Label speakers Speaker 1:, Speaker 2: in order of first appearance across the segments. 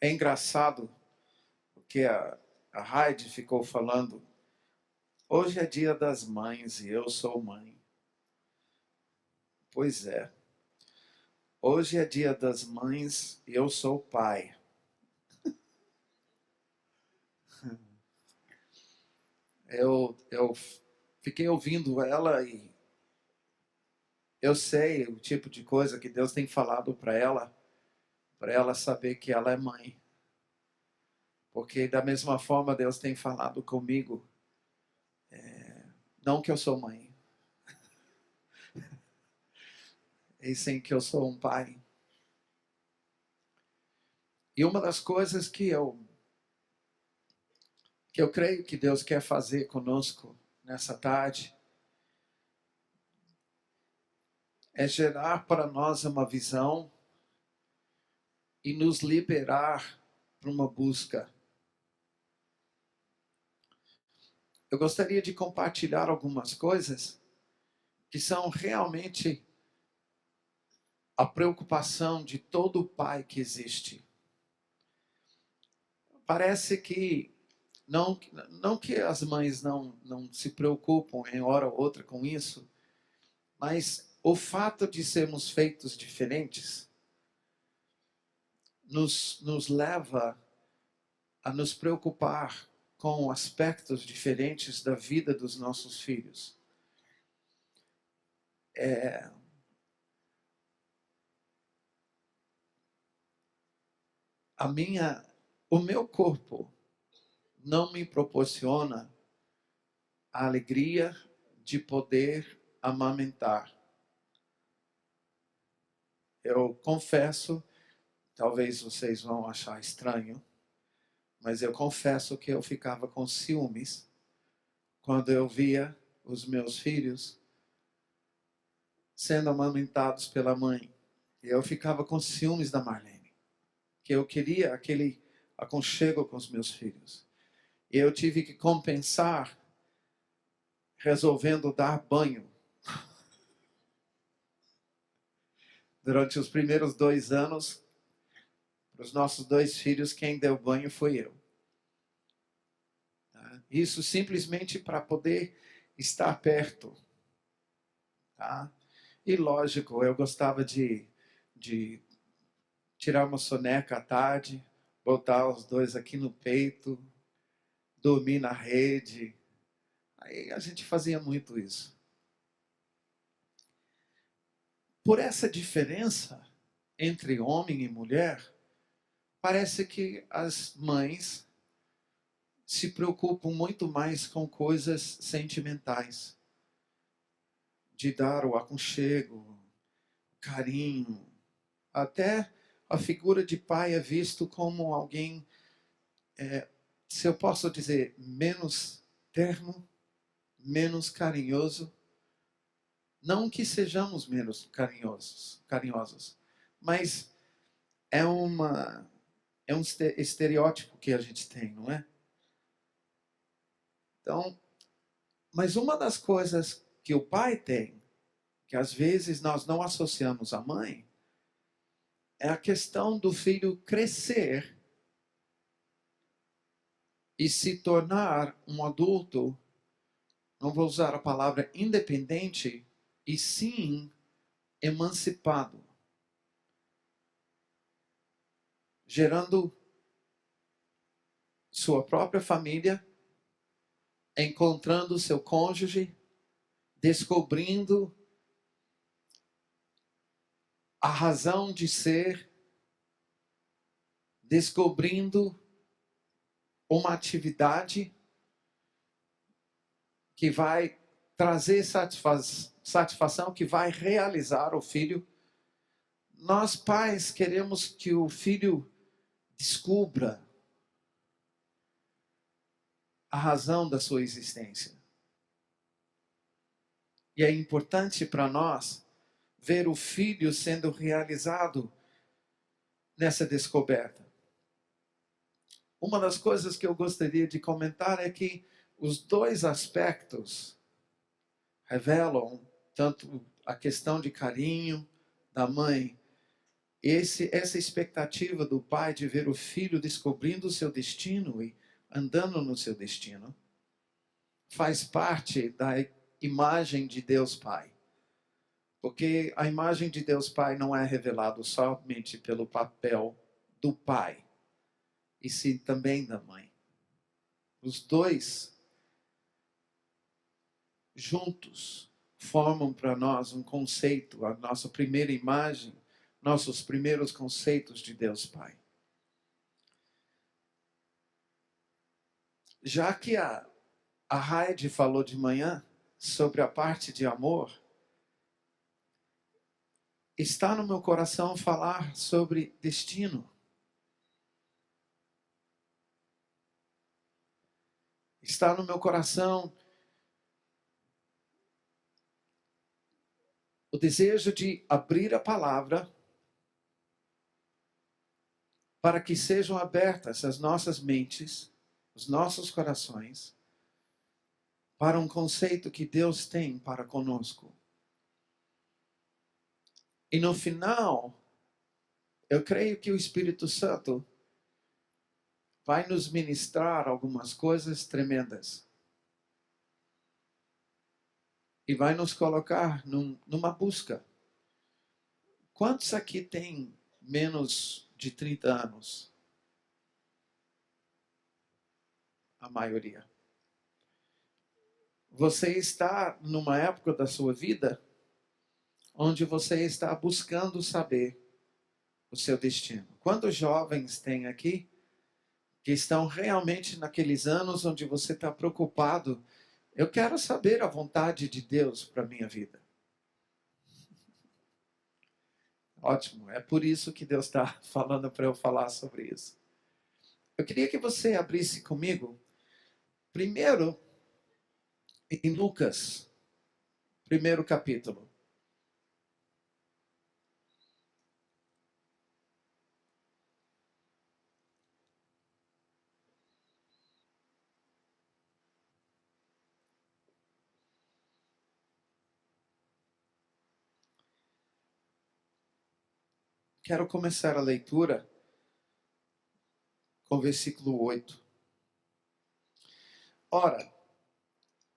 Speaker 1: É engraçado porque a Heidi ficou falando, hoje é dia das mães e eu sou mãe. Pois é, hoje é dia das mães e eu sou pai. Eu fiquei ouvindo ela e eu sei o tipo de coisa que Deus tem falado para ela saber que ela é mãe. Porque da mesma forma Deus tem falado comigo, não que eu sou mãe, e sim que eu sou um pai. E uma das coisas que eu creio que Deus quer fazer conosco nessa tarde é gerar para nós uma visão e nos liberar para uma busca. Eu gostaria de compartilhar algumas coisas que são realmente a preocupação de todo pai que existe. Parece que não que as mães não se preocupam em hora ou outra com isso, mas o fato de sermos feitos diferentes nos leva a nos preocupar com aspectos diferentes da vida dos nossos filhos. O meu corpo não me proporciona a alegria de poder amamentar. Eu confesso, talvez vocês vão achar estranho, mas eu confesso que eu ficava com ciúmes quando eu via os meus filhos sendo amamentados pela mãe. E eu ficava com ciúmes da Marlene, que eu queria aquele aconchego com os meus filhos. E eu tive que compensar resolvendo dar banho. Durante os primeiros 2 anos, para os nossos 2 filhos, quem deu banho foi eu. Isso simplesmente para poder estar perto. Tá? E lógico, eu gostava de tirar uma soneca à tarde, botar os 2 aqui no peito, dormir na rede. Aí a gente fazia muito isso. Por essa diferença entre homem e mulher, parece que as mães se preocupam muito mais com coisas sentimentais, de dar o aconchego, carinho. Até a figura de pai é visto como alguém, se eu posso dizer, menos terno, menos carinhoso. Não que sejamos menos carinhosos, mas é um estereótipo que a gente tem, não é? Então, mas uma das coisas que o pai tem, que às vezes nós não associamos à mãe, é a questão do filho crescer e se tornar um adulto, não vou usar a palavra independente, e sim emancipado, gerando sua própria família, encontrando seu cônjuge, descobrindo a razão de ser, descobrindo uma atividade que vai trazer satisfação, que vai realizar o filho. Nós pais queremos que o filho descubra a razão da sua existência. E é importante para nós ver o filho sendo realizado nessa descoberta. Uma das coisas que eu gostaria de comentar é que os 2 aspectos revelam tanto a questão de carinho da mãe, Essa expectativa do pai de ver o filho descobrindo o seu destino e andando no seu destino faz parte da imagem de Deus Pai. Porque a imagem de Deus Pai não é revelada somente pelo papel do pai, e sim também da mãe. Os dois juntos formam para nós um conceito, a nossa primeira imagem, nossos primeiros conceitos de Deus Pai. Já que a Heidi falou de manhã sobre a parte de amor, está no meu coração falar sobre destino. Está no meu coração o desejo de abrir a palavra para que sejam abertas as nossas mentes, os nossos corações, para um conceito que Deus tem para conosco. E no final, eu creio que o Espírito Santo vai nos ministrar algumas coisas tremendas. E vai nos colocar numa busca. Quantos aqui têm menos de 30 anos? A maioria. Você está numa época da sua vida onde você está buscando saber o seu destino. Quantos jovens tem aqui que estão realmente naqueles anos onde você está preocupado? Eu quero saber a vontade de Deus para a minha vida. Ótimo, é por isso que Deus está falando para eu falar sobre isso. Eu queria que você abrisse comigo, primeiro, em Lucas, primeiro capítulo. Quero começar a leitura com o versículo 8. Ora,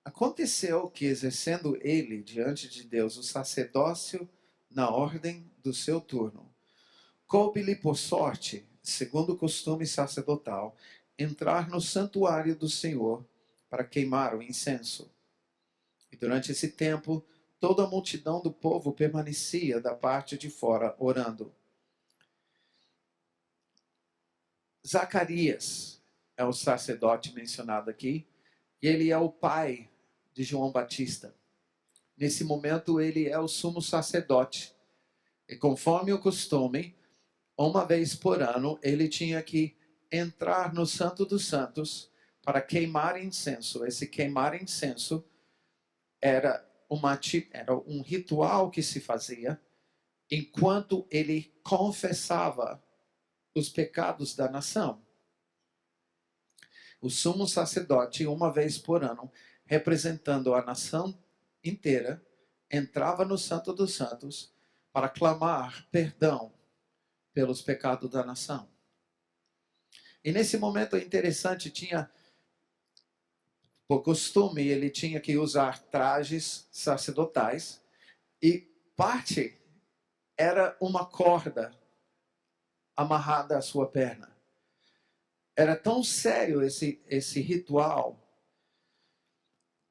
Speaker 1: aconteceu que, exercendo ele diante de Deus o sacerdócio na ordem do seu turno, coube-lhe por sorte, segundo o costume sacerdotal, entrar no santuário do Senhor para queimar o incenso. E durante esse tempo, toda a multidão do povo permanecia da parte de fora orando. Zacarias é o sacerdote mencionado aqui, e ele é o pai de João Batista. Nesse momento, ele é o sumo sacerdote. E conforme o costume, uma vez por ano, ele tinha que entrar no Santo dos Santos para queimar incenso. Esse queimar incenso era um ritual que se fazia enquanto ele confessava os pecados da nação. O sumo sacerdote, uma vez por ano, representando a nação inteira, entrava no Santo dos Santos para clamar perdão pelos pecados da nação. E nesse momento interessante, por costume, ele tinha que usar trajes sacerdotais e parte era uma corda amarrada à sua perna. Era tão sério esse ritual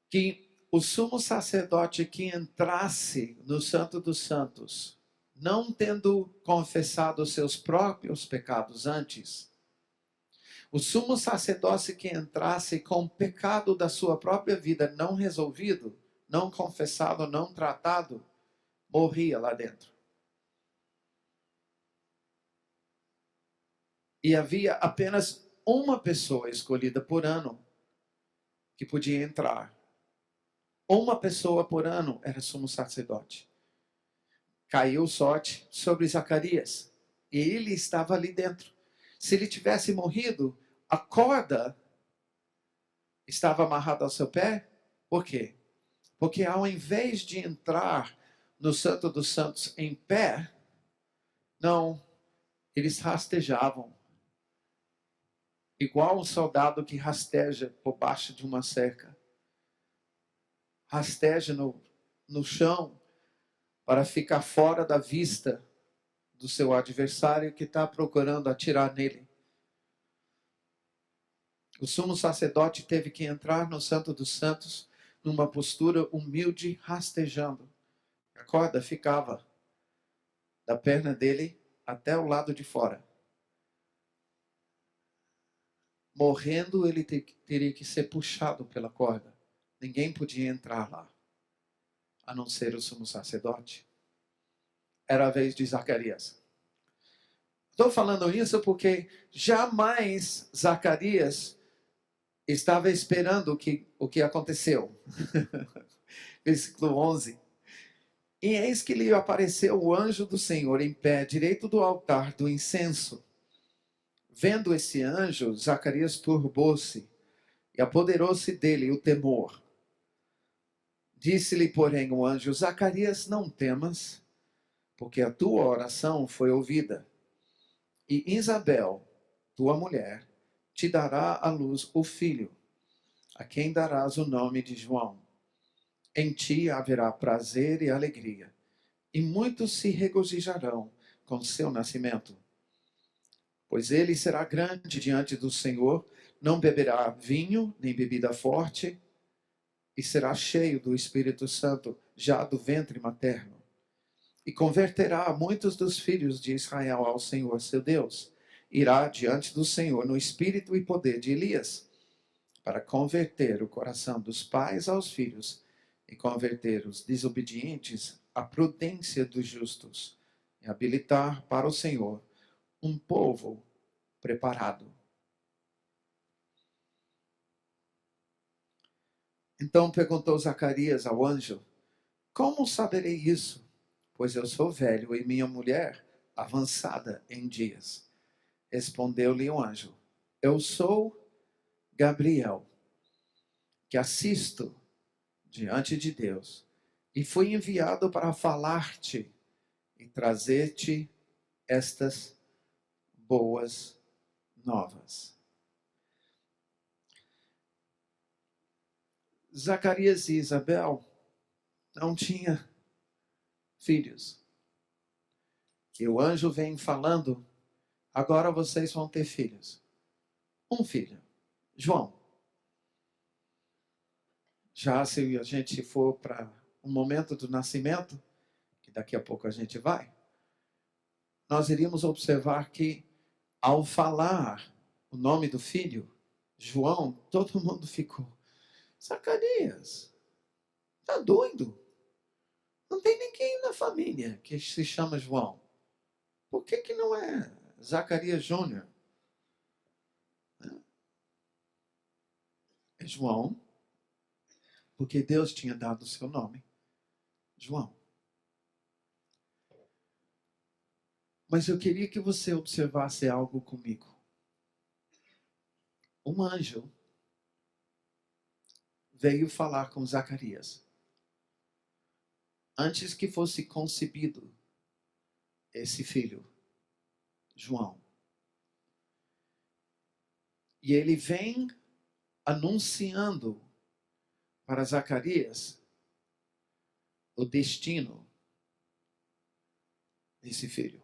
Speaker 1: que o sumo sacerdote que entrasse no Santo dos Santos, não tendo confessado os seus próprios pecados antes, o sumo sacerdote que entrasse com o pecado da sua própria vida não resolvido, não confessado, não tratado, morria lá dentro. E havia apenas uma pessoa escolhida por ano que podia entrar. Uma pessoa por ano era sumo sacerdote. Caiu sorte sobre Zacarias. E ele estava ali dentro. Se ele tivesse morrido, a corda estava amarrada ao seu pé. Por quê? Porque ao invés de entrar no Santo dos Santos em pé, Não, eles rastejavam. Igual um soldado que rasteja por baixo de uma cerca. Rasteja no chão para ficar fora da vista do seu adversário que está procurando atirar nele. O sumo sacerdote teve que entrar no Santo dos Santos numa postura humilde, rastejando. A corda ficava da perna dele até o lado de fora. Morrendo, ele teria que ser puxado pela corda. Ninguém podia entrar lá, a não ser o sumo sacerdote. Era a vez de Zacarias. Estou falando isso porque jamais Zacarias estava esperando o que aconteceu. Versículo 11. E eis que lhe apareceu o anjo do Senhor em pé, direito do altar do incenso. Vendo esse anjo, Zacarias turbou-se e apoderou-se dele o temor. Disse-lhe, porém, o anjo: Zacarias, não temas, porque a tua oração foi ouvida. E Isabel, tua mulher, te dará à luz o filho, a quem darás o nome de João. Em ti haverá prazer e alegria, e muitos se regozijarão com seu nascimento. Pois ele será grande diante do Senhor, não beberá vinho nem bebida forte, e será cheio do Espírito Santo já do ventre materno. E converterá muitos dos filhos de Israel ao Senhor seu Deus. Irá diante do Senhor no espírito e poder de Elias, para converter o coração dos pais aos filhos e converter os desobedientes à prudência dos justos, e habilitar para o Senhor um povo preparado. Então perguntou Zacarias ao anjo: Como saberei isso? Pois eu sou velho e minha mulher avançada em dias. Respondeu-lhe o anjo: Eu sou Gabriel, que assisto diante de Deus, e fui enviado para falar-te e trazer-te estas boas novas. Zacarias e Isabel não tinham filhos. E o anjo vem falando: agora vocês vão ter filhos. Um filho, João. Já se a gente for para o momento do nascimento, que daqui a pouco a gente vai, nós iríamos observar que, ao falar o nome do filho, João, todo mundo ficou: Zacarias, tá doido? Não tem ninguém na família que se chama João. Por que não é Zacarias Júnior? É João, porque Deus tinha dado o seu nome, João. Mas eu queria que você observasse algo comigo. Um anjo veio falar com Zacarias antes que fosse concebido esse filho, João. E ele vem anunciando para Zacarias o destino desse filho.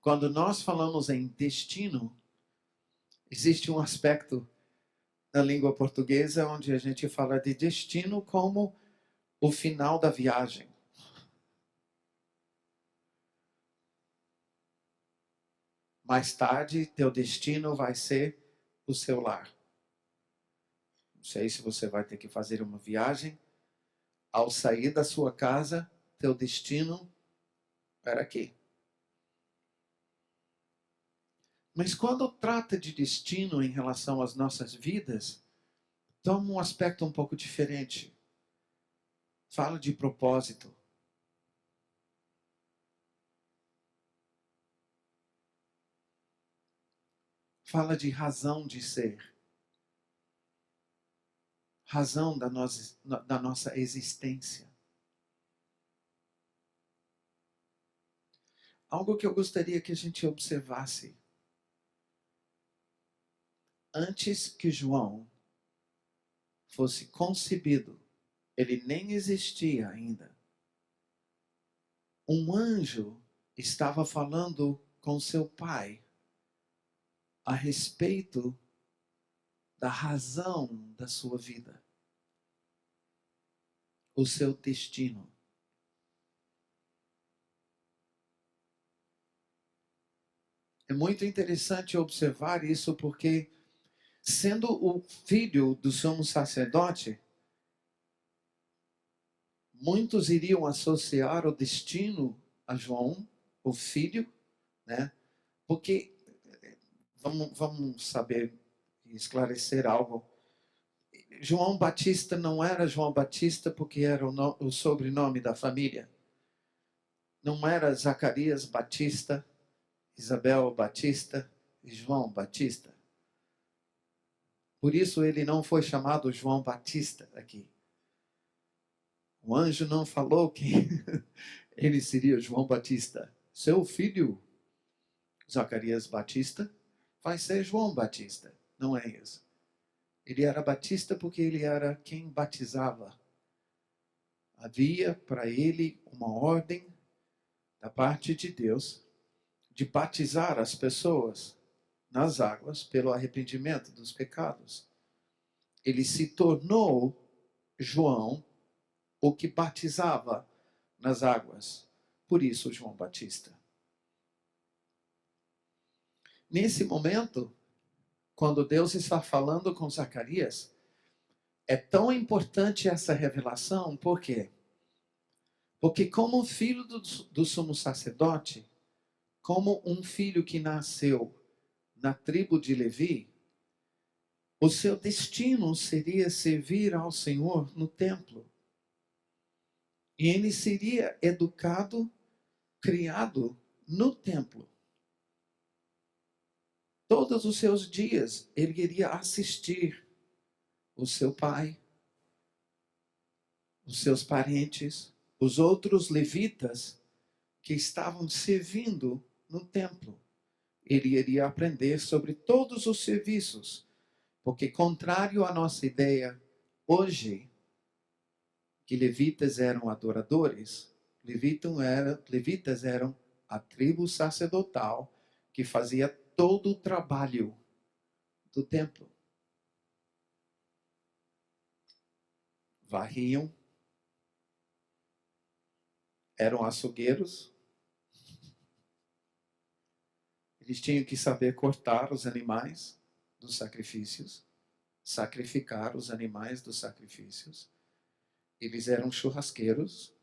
Speaker 1: Quando nós falamos em destino, existe um aspecto na língua portuguesa onde a gente fala de destino como o final da viagem. Mais tarde, teu destino vai ser o seu lar. Não sei se você vai ter que fazer uma viagem. Ao sair da sua casa, teu destino era aqui. Mas quando trata de destino em relação às nossas vidas, toma um aspecto um pouco diferente. Fala de propósito. Fala de razão de ser. razão da nossa existência. Algo que eu gostaria que a gente observasse. Antes que João fosse concebido, ele nem existia ainda. Um anjo estava falando com seu pai a respeito da razão da sua vida, o seu destino. É muito interessante observar isso porque, sendo o filho do sumo sacerdote, muitos iriam associar o destino a João, o filho, né? Porque, vamos saber e esclarecer algo. João Batista não era João Batista porque era o sobrenome da família. Não era Zacarias Batista, Isabel Batista e João Batista. Por isso ele não foi chamado João Batista aqui. O anjo não falou que ele seria João Batista. Seu filho, Zacarias Batista, vai ser João Batista. Não é isso. Ele era batista porque ele era quem batizava. Havia para ele uma ordem da parte de Deus de batizar as pessoas nas águas pelo arrependimento dos pecados. Ele se tornou João, o que batizava nas águas. Por isso, João Batista. Nesse momento, quando Deus está falando com Zacarias, é tão importante essa revelação, por quê? Porque como filho do sumo sacerdote, como um filho que nasceu na tribo de Levi, o seu destino seria servir ao Senhor no templo. E ele seria educado, criado no templo. Todos os seus dias ele iria assistir o seu pai, os seus parentes, os outros levitas que estavam servindo no templo. Ele iria aprender sobre todos os serviços, porque contrário à nossa ideia hoje, que levitas eram adoradores, levitas eram a tribo sacerdotal que fazia todo o trabalho do templo. Varriam, eram açougueiros, eles tinham que saber cortar os animais dos sacrifícios, sacrificar os animais dos sacrifícios. Eles eram churrasqueiros,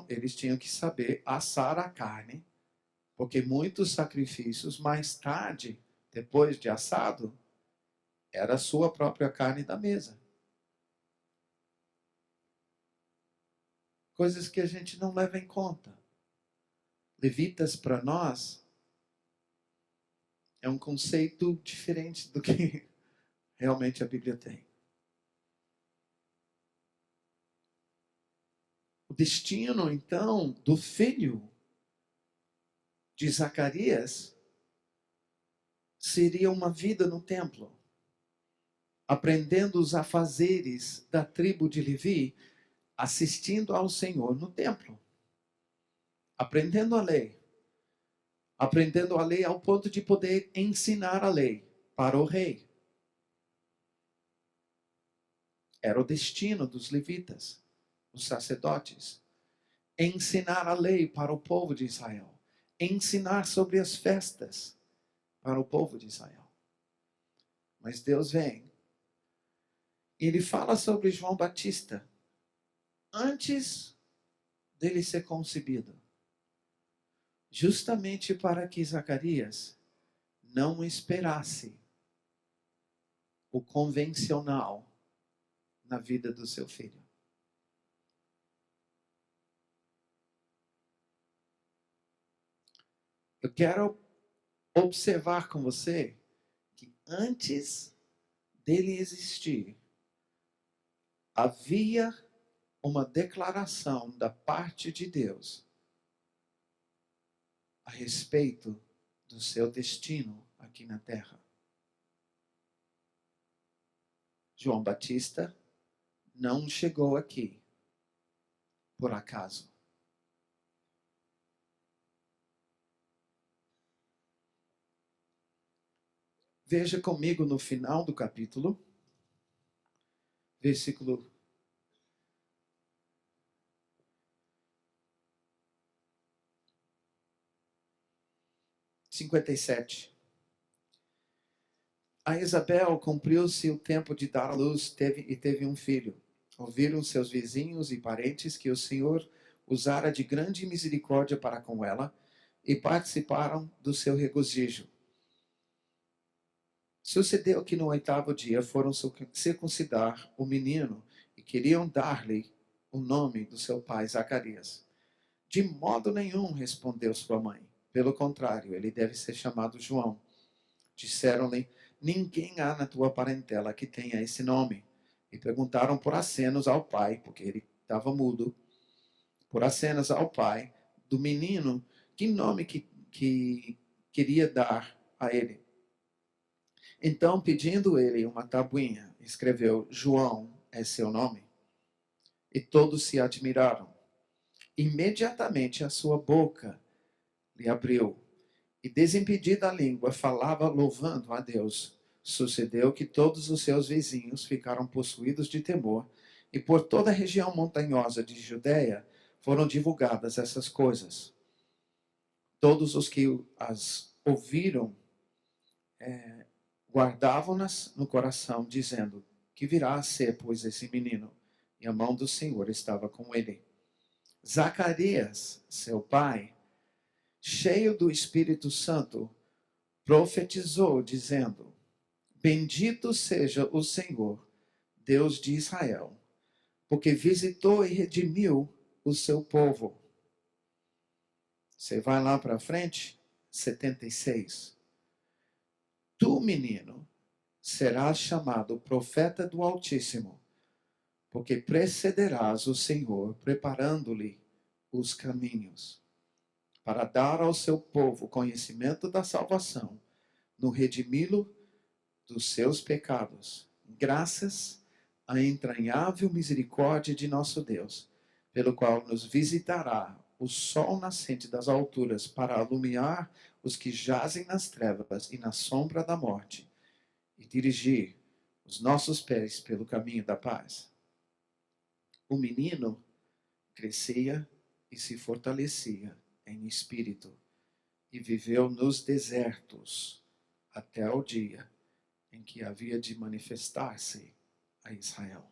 Speaker 1: eles tinham que saber assar a carne, porque muitos sacrifícios mais tarde, depois de assado, era a sua própria carne da mesa. Coisas que a gente não leva em conta. Levitas para nós é um conceito diferente do que realmente a Bíblia tem. O destino, então, do filho de Zacarias seria uma vida no templo, aprendendo os afazeres da tribo de Levi, assistindo ao Senhor no templo, aprendendo a lei ao ponto de poder ensinar a lei para o rei. Era o destino dos levitas, os sacerdotes, ensinar a lei para o povo de Israel, ensinar sobre as festas para o povo de Israel. Mas Deus vem e ele fala sobre João Batista antes dele ser concebido, justamente para que Zacarias não esperasse o convencional na vida do seu filho. Eu quero observar com você que antes dele existir, havia uma declaração da parte de Deus a respeito do seu destino aqui na terra. João Batista não chegou aqui por acaso. Veja comigo no final do capítulo, versículo 57. A Isabel cumpriu-se o tempo de dar à luz e teve um filho. Ouviram seus vizinhos e parentes que o Senhor usara de grande misericórdia para com ela e participaram do seu regozijo. Sucedeu que no 8º dia foram circuncidar o menino e queriam dar-lhe o nome do seu pai Zacarias. De modo nenhum, respondeu sua mãe. Pelo contrário, ele deve ser chamado João. Disseram-lhe: ninguém há na tua parentela que tenha esse nome. E perguntaram por acenos ao pai, porque ele estava mudo, por acenos ao pai do menino, que nome que queria dar a ele. Então, pedindo ele uma tabuinha, escreveu: João é seu nome. E todos se admiraram. Imediatamente a sua boca lhe abriu, e desimpedida a língua, falava louvando a Deus. Sucedeu que todos os seus vizinhos ficaram possuídos de temor, e por toda a região montanhosa de Judeia foram divulgadas essas coisas. Todos os que as ouviram guardavam-nas no coração, dizendo: que virá a ser, pois, esse menino? E a mão do Senhor estava com ele. Zacarias, seu pai, cheio do Espírito Santo, profetizou, dizendo: bendito seja o Senhor, Deus de Israel, porque visitou e redimiu o seu povo. Você vai lá para frente, 76. Tu, menino, serás chamado profeta do Altíssimo, porque precederás o Senhor, preparando-lhe os caminhos, para dar ao seu povo conhecimento da salvação, no redimi-lo dos seus pecados, graças à entranhável misericórdia de nosso Deus, pelo qual nos visitará o sol nascente das alturas, para alumiar os que jazem nas trevas e na sombra da morte, e dirigir os nossos pés pelo caminho da paz. O menino crescia e se fortalecia em espírito, e viveu nos desertos até o dia em que havia de manifestar-se a Israel.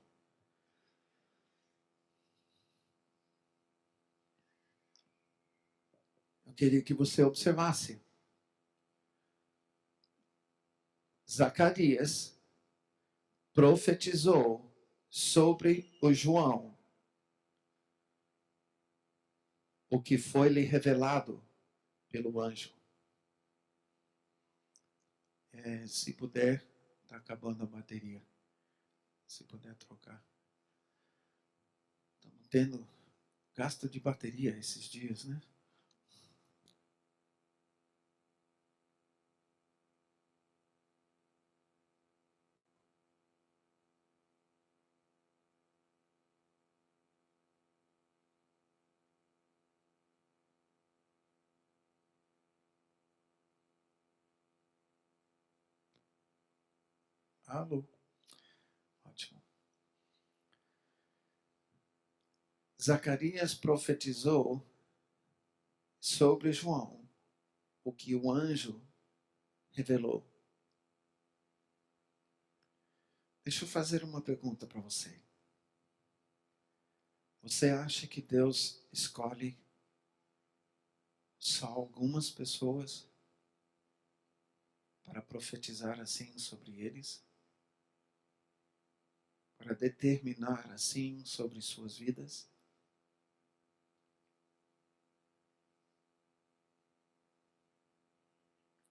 Speaker 1: Eu queria que você observasse. Zacarias profetizou sobre o João o que foi lhe revelado pelo anjo. Se puder, está acabando a bateria. Se puder trocar. Estamos tendo gasto de bateria esses dias, né? Alô? Ótimo. Zacarias profetizou sobre João o que o anjo revelou. Deixa eu fazer uma pergunta para você. Você acha que Deus escolhe só algumas pessoas para profetizar assim sobre eles? Para determinar assim sobre suas vidas?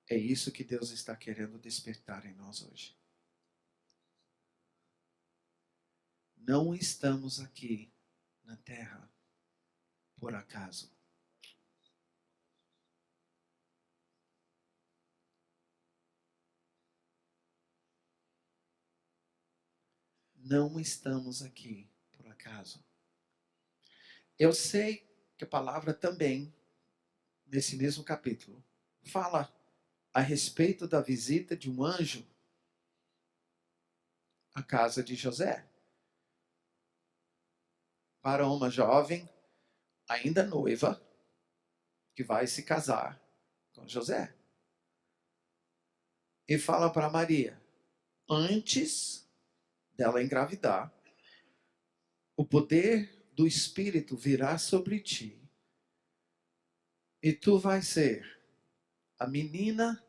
Speaker 1: É isso que Deus está querendo despertar em nós hoje. Não estamos aqui na terra por acaso. Não estamos aqui por acaso. Eu sei que a palavra também, nesse mesmo capítulo, fala a respeito da visita de um anjo à casa de José. Para uma jovem, ainda noiva, que vai se casar com José. E fala para Maria, antes dela engravidar, o poder do Espírito virá sobre ti, e tu vais ser a menina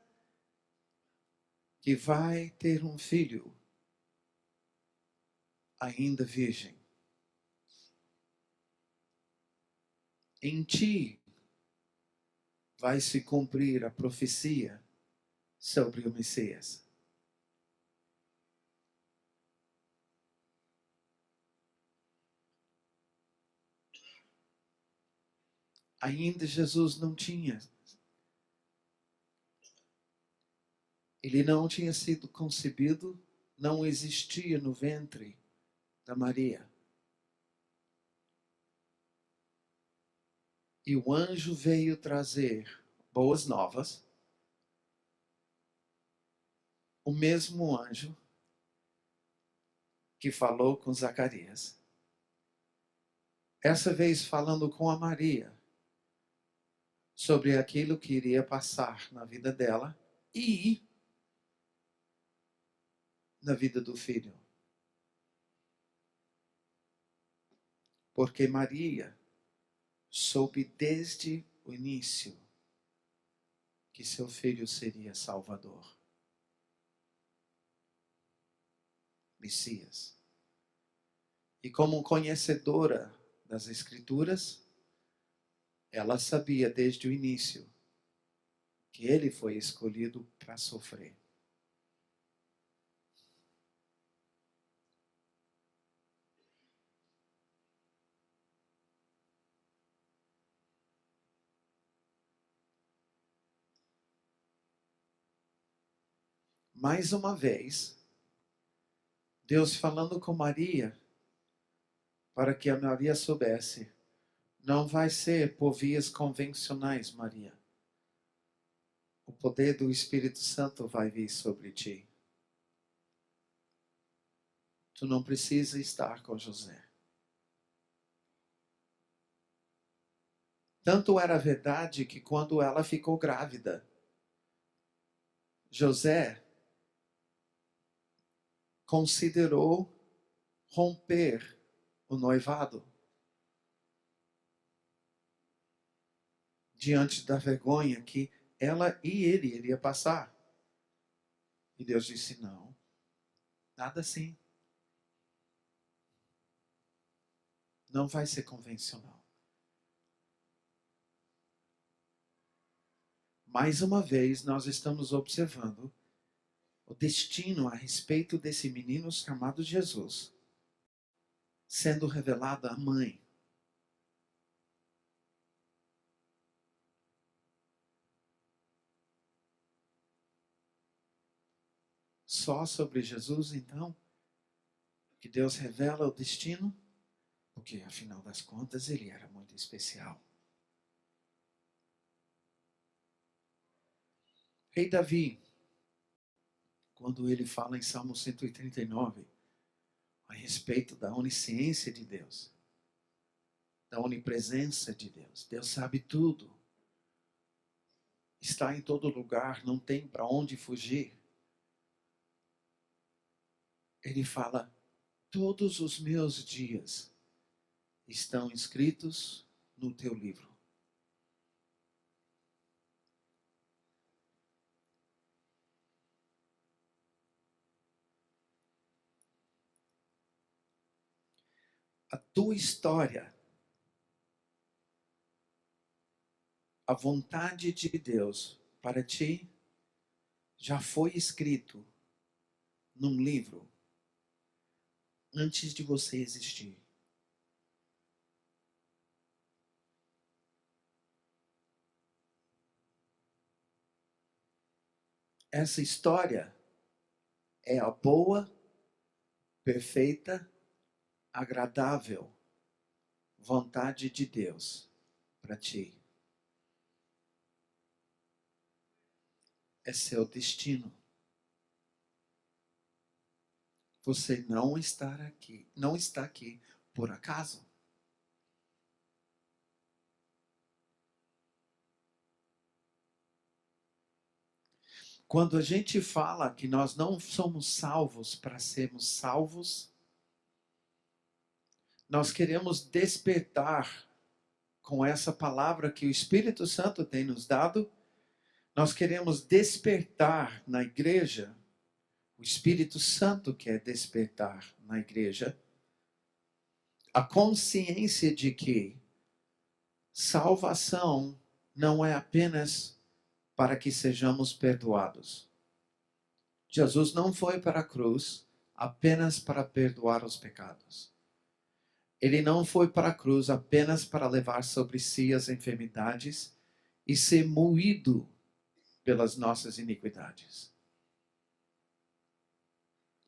Speaker 1: que vai ter um filho, ainda virgem. Em ti vai se cumprir a profecia sobre o Messias. Ainda Jesus não tinha. Ele não tinha sido concebido, não existia no ventre da Maria. E o anjo veio trazer boas novas. O mesmo anjo que falou com Zacarias. Essa vez falando com a Maria sobre aquilo que iria passar na vida dela e na vida do filho. Porque Maria soube desde o início que seu filho seria Salvador, Messias. E como conhecedora das Escrituras, ela sabia desde o início que ele foi escolhido para sofrer. Mais uma vez, Deus falando com Maria, para que a Maria soubesse, não vai ser por vias convencionais, Maria. O poder do Espírito Santo vai vir sobre ti. Tu não precisa estar com José. Tanto era verdade que quando ela ficou grávida, José considerou romper o noivado diante da vergonha que ela e ele iria passar. E Deus disse, não, nada assim. Não vai ser convencional. Mais uma vez, nós estamos observando o destino a respeito desse menino chamado Jesus, sendo revelado à mãe. Só sobre Jesus, então, que Deus revela o destino, porque, afinal das contas, ele era muito especial. Rei Davi, quando ele fala em Salmo 139, a respeito da onisciência de Deus, da onipresença de Deus. Deus sabe tudo. Está em todo lugar, não tem para onde fugir. Ele fala, todos os meus dias estão escritos no teu livro. A tua história, a vontade de Deus para ti já foi escrito num livro antes de você existir. Essa história é a boa, perfeita, agradável vontade de Deus para ti. É seu destino. Você não está aqui por acaso. Quando a gente fala que nós não somos salvos para sermos salvos, nós queremos despertar com essa palavra que o Espírito Santo tem nos dado, nós queremos despertar na igreja, o Espírito Santo quer despertar na igreja, a consciência de que salvação não é apenas para que sejamos perdoados. Jesus não foi para a cruz apenas para perdoar os pecados. Ele não foi para a cruz apenas para levar sobre si as enfermidades e ser moído pelas nossas iniquidades.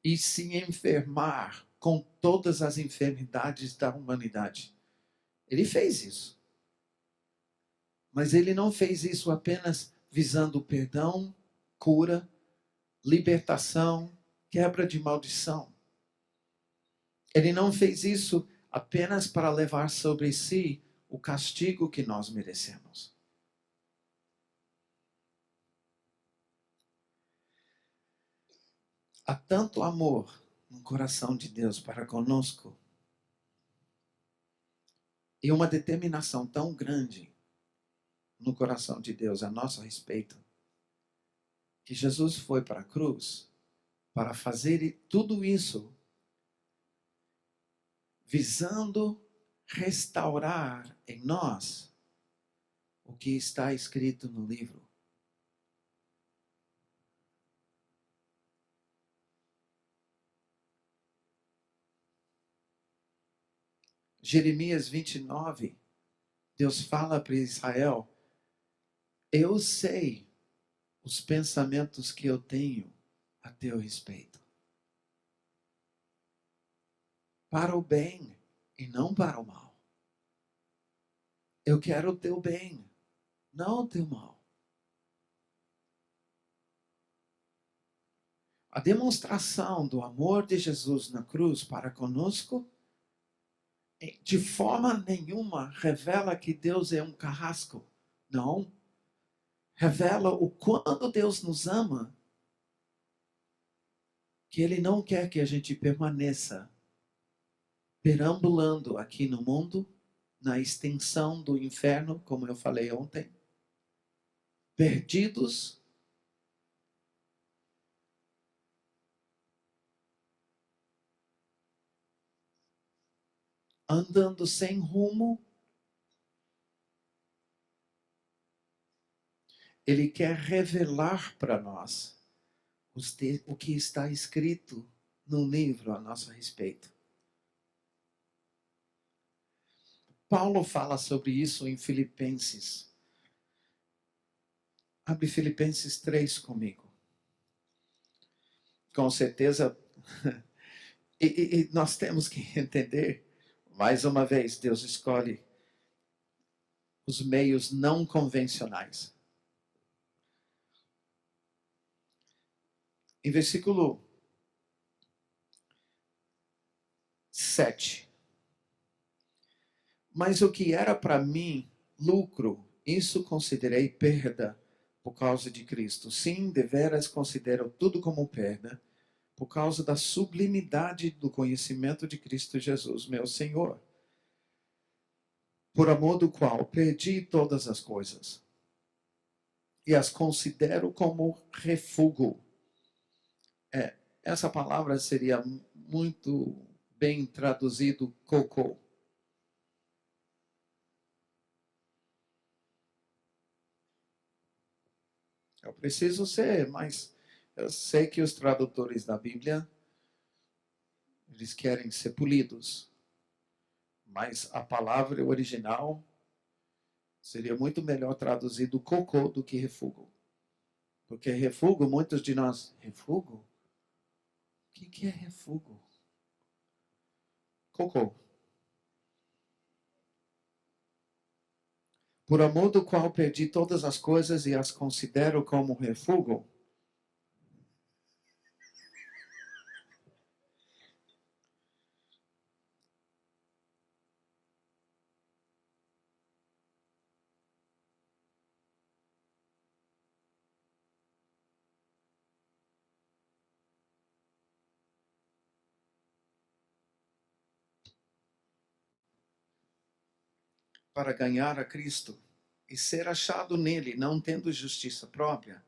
Speaker 1: E se enfermar com todas as enfermidades da humanidade. Ele fez isso. Mas ele não fez isso apenas visando perdão, cura, libertação, quebra de maldição. Ele não fez isso apenas para levar sobre si o castigo que nós merecemos. Há tanto amor no coração de Deus para conosco e uma determinação tão grande no coração de Deus a nosso respeito, que Jesus foi para a cruz para fazer tudo isso visando restaurar em nós o que está escrito no livro. Jeremias 29, Deus fala para Israel: eu sei os pensamentos que eu tenho a teu respeito. Para o bem e não para o mal. Eu quero o teu bem, não o teu mal. A demonstração do amor de Jesus na cruz para conosco, de forma nenhuma revela que Deus é um carrasco. Não. Revela o quanto Deus nos ama, que Ele não quer que a gente permaneça perambulando aqui no mundo, na extensão do inferno, como eu falei ontem, perdidos, andando sem rumo. Ele quer revelar para nós o que está escrito no livro a nosso respeito. Paulo fala sobre isso em Filipenses. Abre Filipenses 3 comigo. Com certeza, e nós temos que entender, mais uma vez, Deus escolhe os meios não convencionais. Em versículo 7. Mas o que era para mim lucro, isso considerei perda por causa de Cristo. Sim, deveras considero tudo como perda, por causa da sublimidade do conhecimento de Cristo Jesus, meu Senhor, por amor do qual perdi todas as coisas e as considero como refúgio. Essa palavra seria muito bem traduzido cocô. Eu preciso ser mais Eu sei que os tradutores da Bíblia, eles querem ser polidos, mas a palavra original seria muito melhor traduzido cocô do que refúgio. Porque refúgio, muitos de nós, refúgio? O que é refúgio? Cocô. Por amor do qual perdi todas as coisas e as considero como refúgio. Para ganhar a Cristo e ser achado nele, não tendo justiça própria,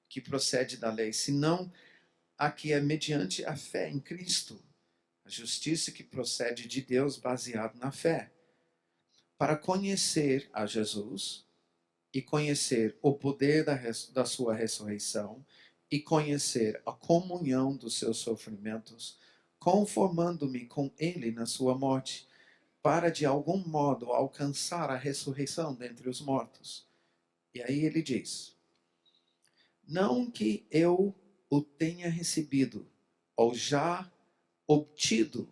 Speaker 1: que procede da lei, senão a que é mediante a fé em Cristo, a justiça que procede de Deus baseado na fé, para conhecer a Jesus e conhecer o poder da sua ressurreição e conhecer a comunhão dos seus sofrimentos, conformando-me com ele na sua morte, para de algum modo alcançar a ressurreição dentre os mortos. E aí ele diz: não que eu o tenha recebido ou já obtido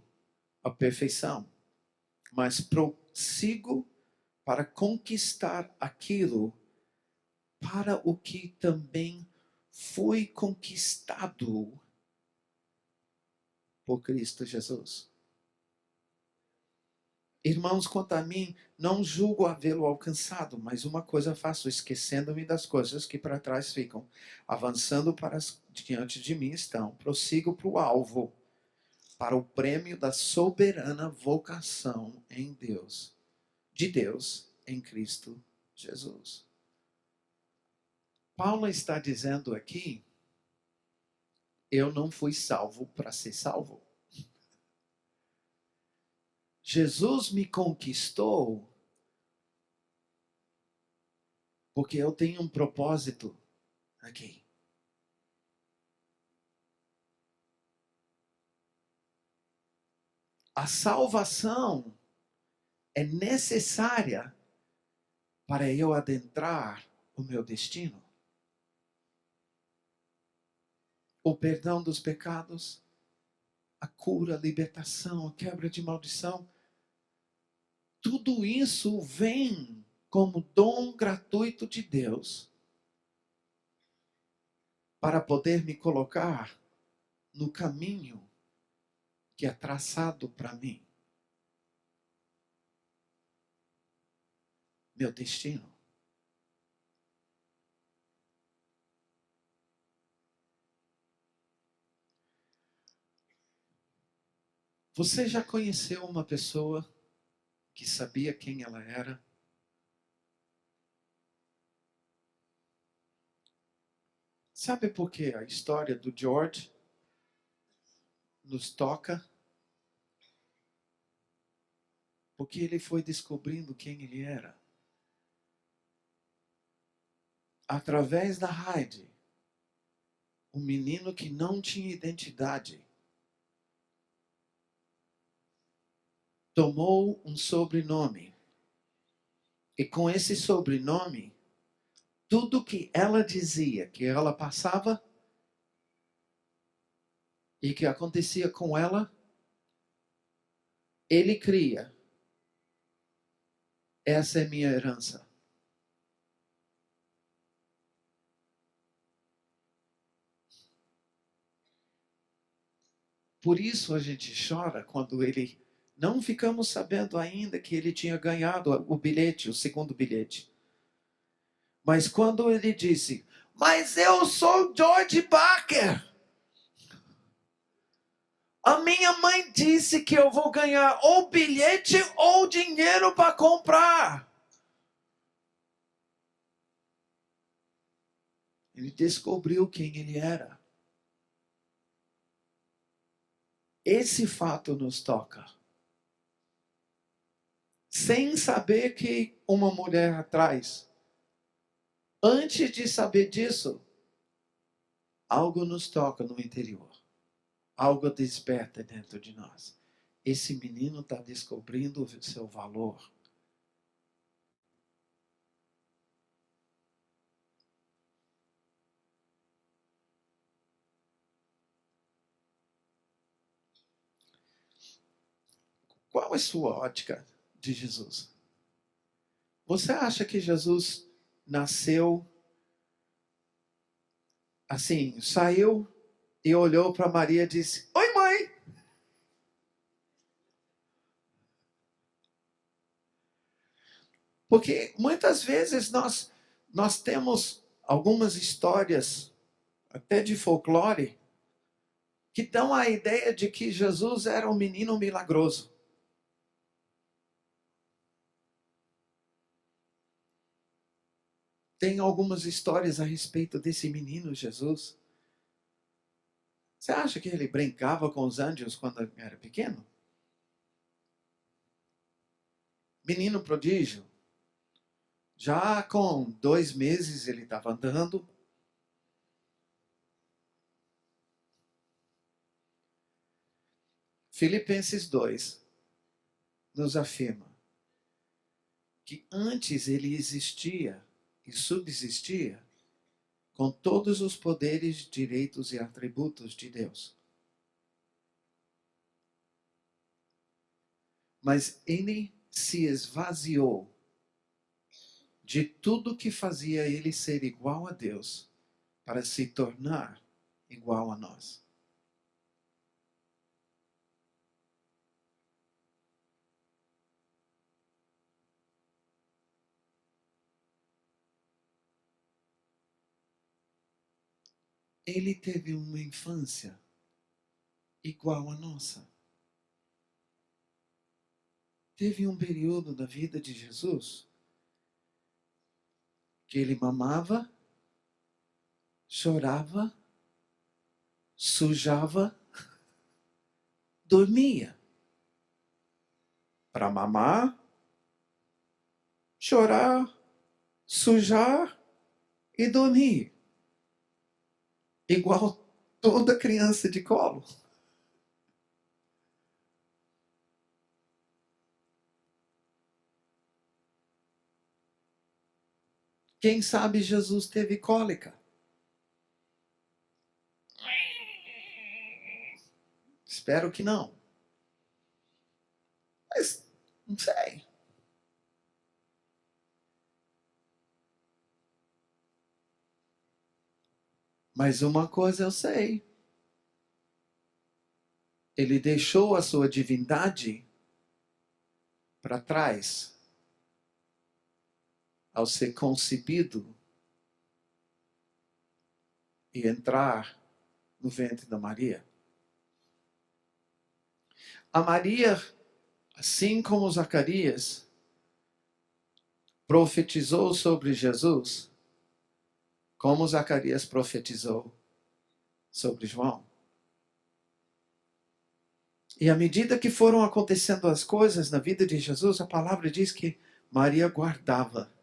Speaker 1: a perfeição, mas prossigo para conquistar aquilo para o que também foi conquistado por Cristo Jesus. Irmãos, quanto a mim, não julgo havê-lo alcançado, mas uma coisa faço, esquecendo-me das coisas que para trás ficam, avançando para diante de mim estão, prossigo para o alvo, para o prêmio da soberana vocação em Deus, de Deus em Cristo Jesus. Paulo está dizendo aqui, eu não fui salvo para ser salvo. Jesus me conquistou porque eu tenho um propósito aqui. A salvação é necessária para eu adentrar o meu destino. O perdão dos pecados, a cura, a libertação, a quebra de maldição. Tudo isso vem como dom gratuito de Deus para poder me colocar no caminho que é traçado para mim. Meu destino. Você já conheceu uma pessoa que sabia quem ela era? Sabe por que a história do George nos toca? Porque ele foi descobrindo quem ele era. Através da Heidi, um menino que não tinha identidade, tomou um sobrenome. E com esse sobrenome, tudo que ela dizia, que ela passava e que acontecia com ela, ele cria. Essa é minha herança. Por isso a gente chora quando ele... Não ficamos sabendo ainda que ele tinha ganhado o bilhete, o segundo bilhete. Mas quando ele disse, mas eu sou George Barker. A minha mãe disse que eu vou ganhar ou bilhete ou dinheiro para comprar. Ele descobriu quem ele era. Esse fato nos toca. Sem saber que uma mulher atrás, antes de saber disso, algo nos toca no interior. Algo desperta dentro de nós. Esse menino está descobrindo o seu valor. Qual é a sua ótica de Jesus? Você acha que Jesus nasceu assim, saiu e olhou para Maria e disse: "Oi, mãe"? Porque muitas vezes nós temos algumas histórias, até de folclore, que dão a ideia de que Jesus era um menino milagroso. Tem algumas histórias a respeito desse menino Jesus. Você acha que ele brincava com os anjos quando era pequeno? Menino prodígio. Já com 2 meses ele estava andando. Filipenses 2 nos afirma que antes ele existia e subsistia com todos os poderes, direitos e atributos de Deus. Mas ele se esvaziou de tudo que fazia ele ser igual a Deus para se tornar igual a nós. Ele teve uma infância igual à nossa. Teve um período da vida de Jesus que ele mamava, chorava, sujava, dormia. Para mamar, chorar, sujar e dormir. Igual toda criança de colo. Quem sabe Jesus teve cólica? Espero que não. Mas não sei. Mas uma coisa eu sei. Ele deixou a sua divindade para trás ao ser concebido e entrar no ventre da Maria. A Maria, assim como Zacarias, profetizou sobre Jesus, como Zacarias profetizou sobre João. E à medida que foram acontecendo as coisas na vida de Jesus, a palavra diz que Maria guardava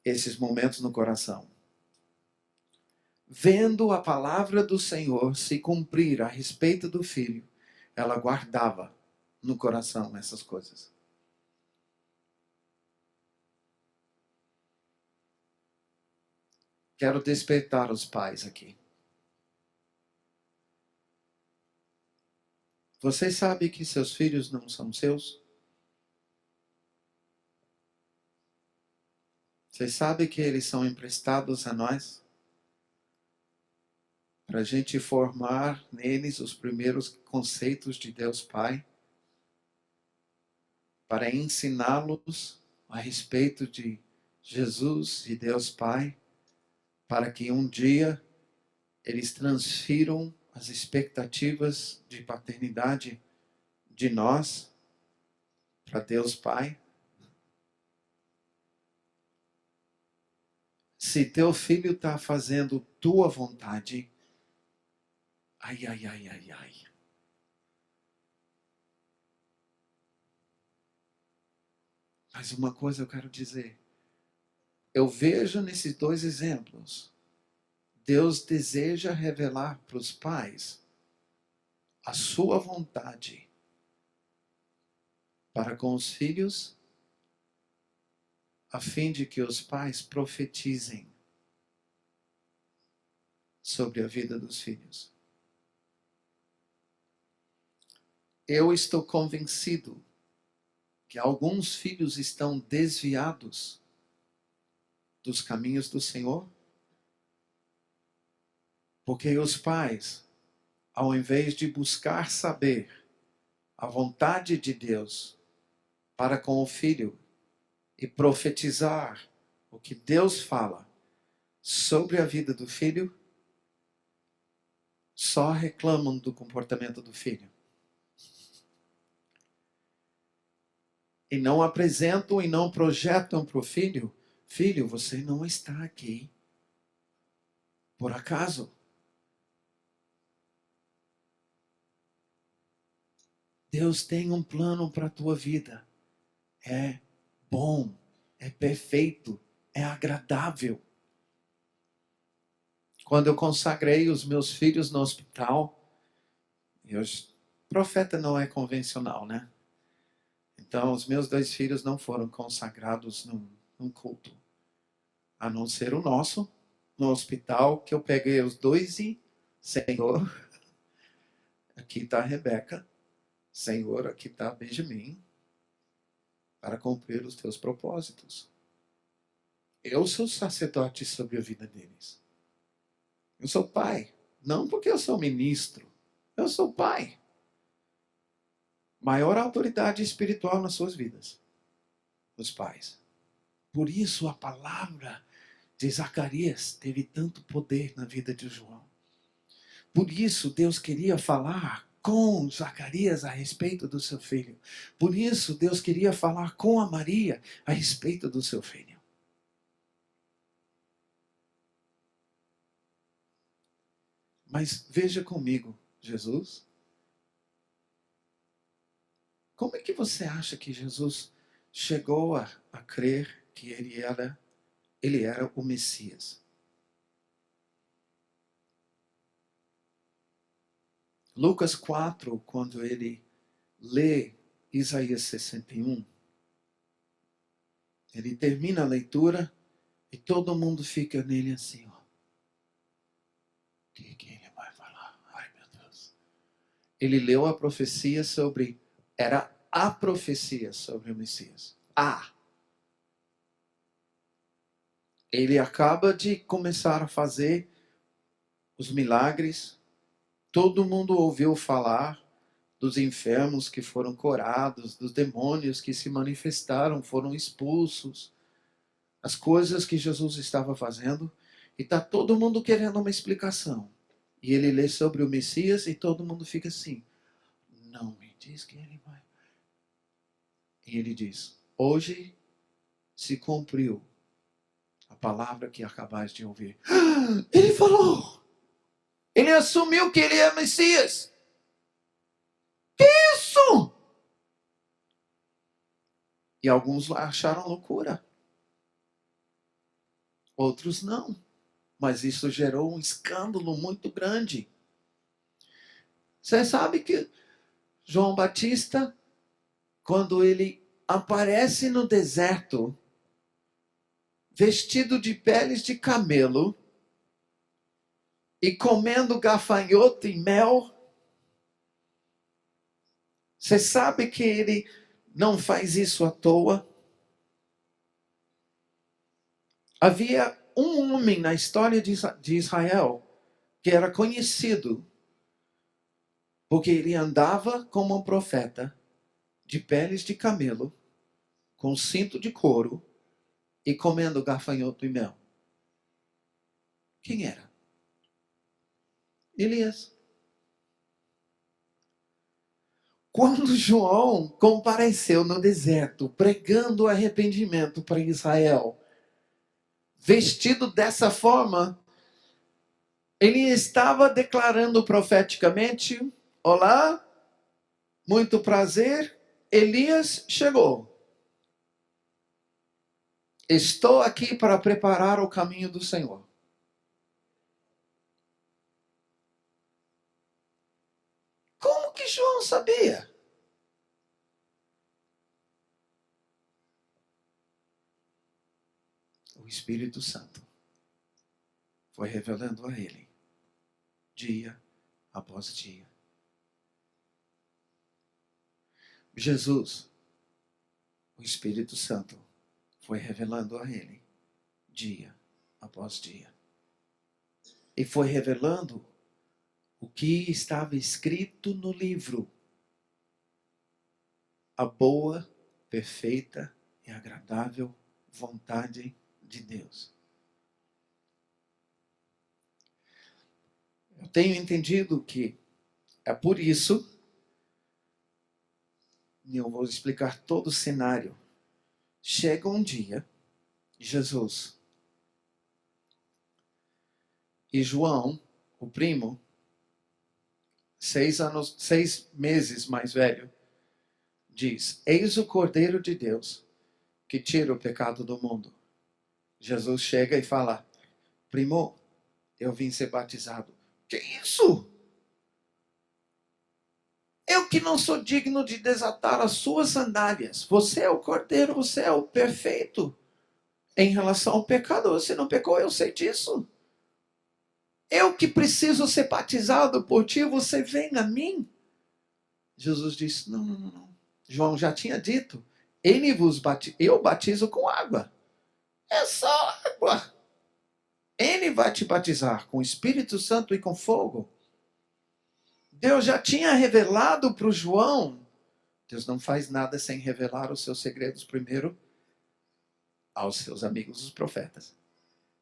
Speaker 1: esses momentos no coração. Vendo a palavra do Senhor se cumprir a respeito do filho, ela guardava no coração essas coisas. Quero despertar os pais aqui. Vocês sabem que seus filhos não são seus? Vocês sabem que eles são emprestados a nós? Para a gente formar neles os primeiros conceitos de Deus Pai? Para ensiná-los a respeito de Jesus e Deus Pai? Para que um dia eles transfiram as expectativas de paternidade de nós para Deus Pai? Se teu filho está fazendo tua vontade, ai, ai, ai, ai, ai. Mas uma coisa eu quero dizer. Eu vejo nesses 2 exemplos Deus deseja revelar para os pais a sua vontade para com os filhos, a fim de que os pais profetizem sobre a vida dos filhos. Eu estou convencido que alguns filhos estão desviados dos caminhos do Senhor, porque os pais, ao invés de buscar saber a vontade de Deus para com o filho e profetizar o que Deus fala sobre a vida do filho, só reclamam do comportamento do filho. E não apresentam e não projetam para o filho: filho, você não está aqui por acaso. Deus tem um plano para a tua vida. É bom, é perfeito, é agradável. Quando eu consagrei os meus filhos no hospital, profeta não é convencional, né? Então, os meus 2 filhos não foram consagrados num culto, a não ser o nosso, no hospital, que eu peguei os 2 e, Senhor, aqui está a Rebeca, Senhor, aqui está Benjamin, para cumprir os teus propósitos. Eu sou sacerdote sobre a vida deles. Eu sou pai, não porque eu sou ministro, eu sou pai. Maior autoridade espiritual nas suas vidas, os pais. Por isso a palavra de Zacarias teve tanto poder na vida de João. Por isso Deus queria falar com Zacarias a respeito do seu filho. Por isso Deus queria falar com a Maria a respeito do seu filho. Mas veja comigo, Jesus. Como é que você acha que Jesus chegou a crer que ele era o Messias? Lucas 4, quando ele lê Isaías 61, ele termina a leitura e todo mundo fica nele assim, ó. O que ele vai falar? Ai, meu Deus. Ele leu a profecia sobre, era a profecia sobre o Messias. Ele acaba de começar a fazer os milagres. Todo mundo ouviu falar dos enfermos que foram curados, dos demônios que se manifestaram, foram expulsos, as coisas que Jesus estava fazendo, e está todo mundo querendo uma explicação. E ele lê sobre o Messias e todo mundo fica assim, não me diz que ele vai. E ele diz, hoje se cumpriu a palavra que acabais de ouvir. Ele falou! Ele assumiu que ele é Messias. Que isso? E alguns acharam loucura. Outros não. Mas isso gerou um escândalo muito grande. Você sabe que João Batista, quando ele aparece no deserto, vestido de peles de camelo, e comendo gafanhoto e mel, você sabe que ele não faz isso à toa? Havia um homem na história de Israel que era conhecido porque ele andava como um profeta de peles de camelo, com cinto de couro e comendo gafanhoto e mel. Quem era? Elias. Quando João compareceu no deserto, pregando arrependimento para Israel, vestido dessa forma, ele estava declarando profeticamente, olá, muito prazer, Elias chegou. Estou aqui para preparar o caminho do Senhor. Como que João sabia? O Espírito Santo foi revelando a ele, dia após dia. Jesus, o Espírito Santo, foi revelando a ele, dia após dia. E foi revelando o que estava escrito no livro. A boa, perfeita e agradável vontade de Deus. Eu tenho entendido que é por isso, e eu vou explicar todo o cenário. Chega um dia, Jesus e João, o primo, 6 meses mais velho, diz: Eis o Cordeiro de Deus que tira o pecado do mundo. Jesus chega e fala: primo, eu vim ser batizado. Que isso? Eu que não sou digno de desatar as suas sandálias. Você é o Cordeiro, você é o perfeito. Em relação ao pecado, você não pecou, eu sei disso. Eu que preciso ser batizado por ti, você vem a mim? Jesus disse: não. João já tinha dito: eu batizo com água. É só água. Ele vai te batizar com o Espírito Santo e com fogo. Deus já tinha revelado para o João. Deus não faz nada sem revelar os seus segredos primeiro aos seus amigos, os profetas.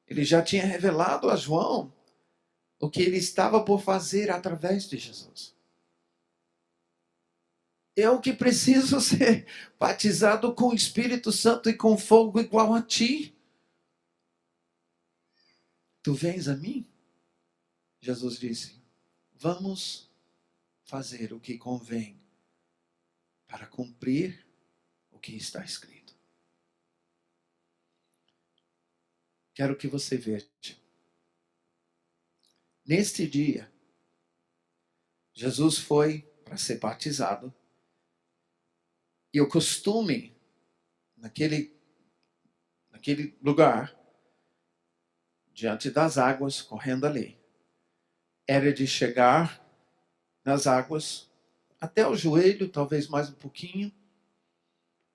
Speaker 1: Ele já tinha revelado a João o que ele estava por fazer através de Jesus. Eu que preciso ser batizado com o Espírito Santo e com fogo igual a ti. Tu vens a mim? Jesus disse: vamos fazer o que convém para cumprir o que está escrito. Quero que você veja. Neste dia, Jesus foi para ser batizado. E o costume naquele lugar, diante das águas, correndo ali, era de chegar nas águas até o joelho, talvez mais um pouquinho,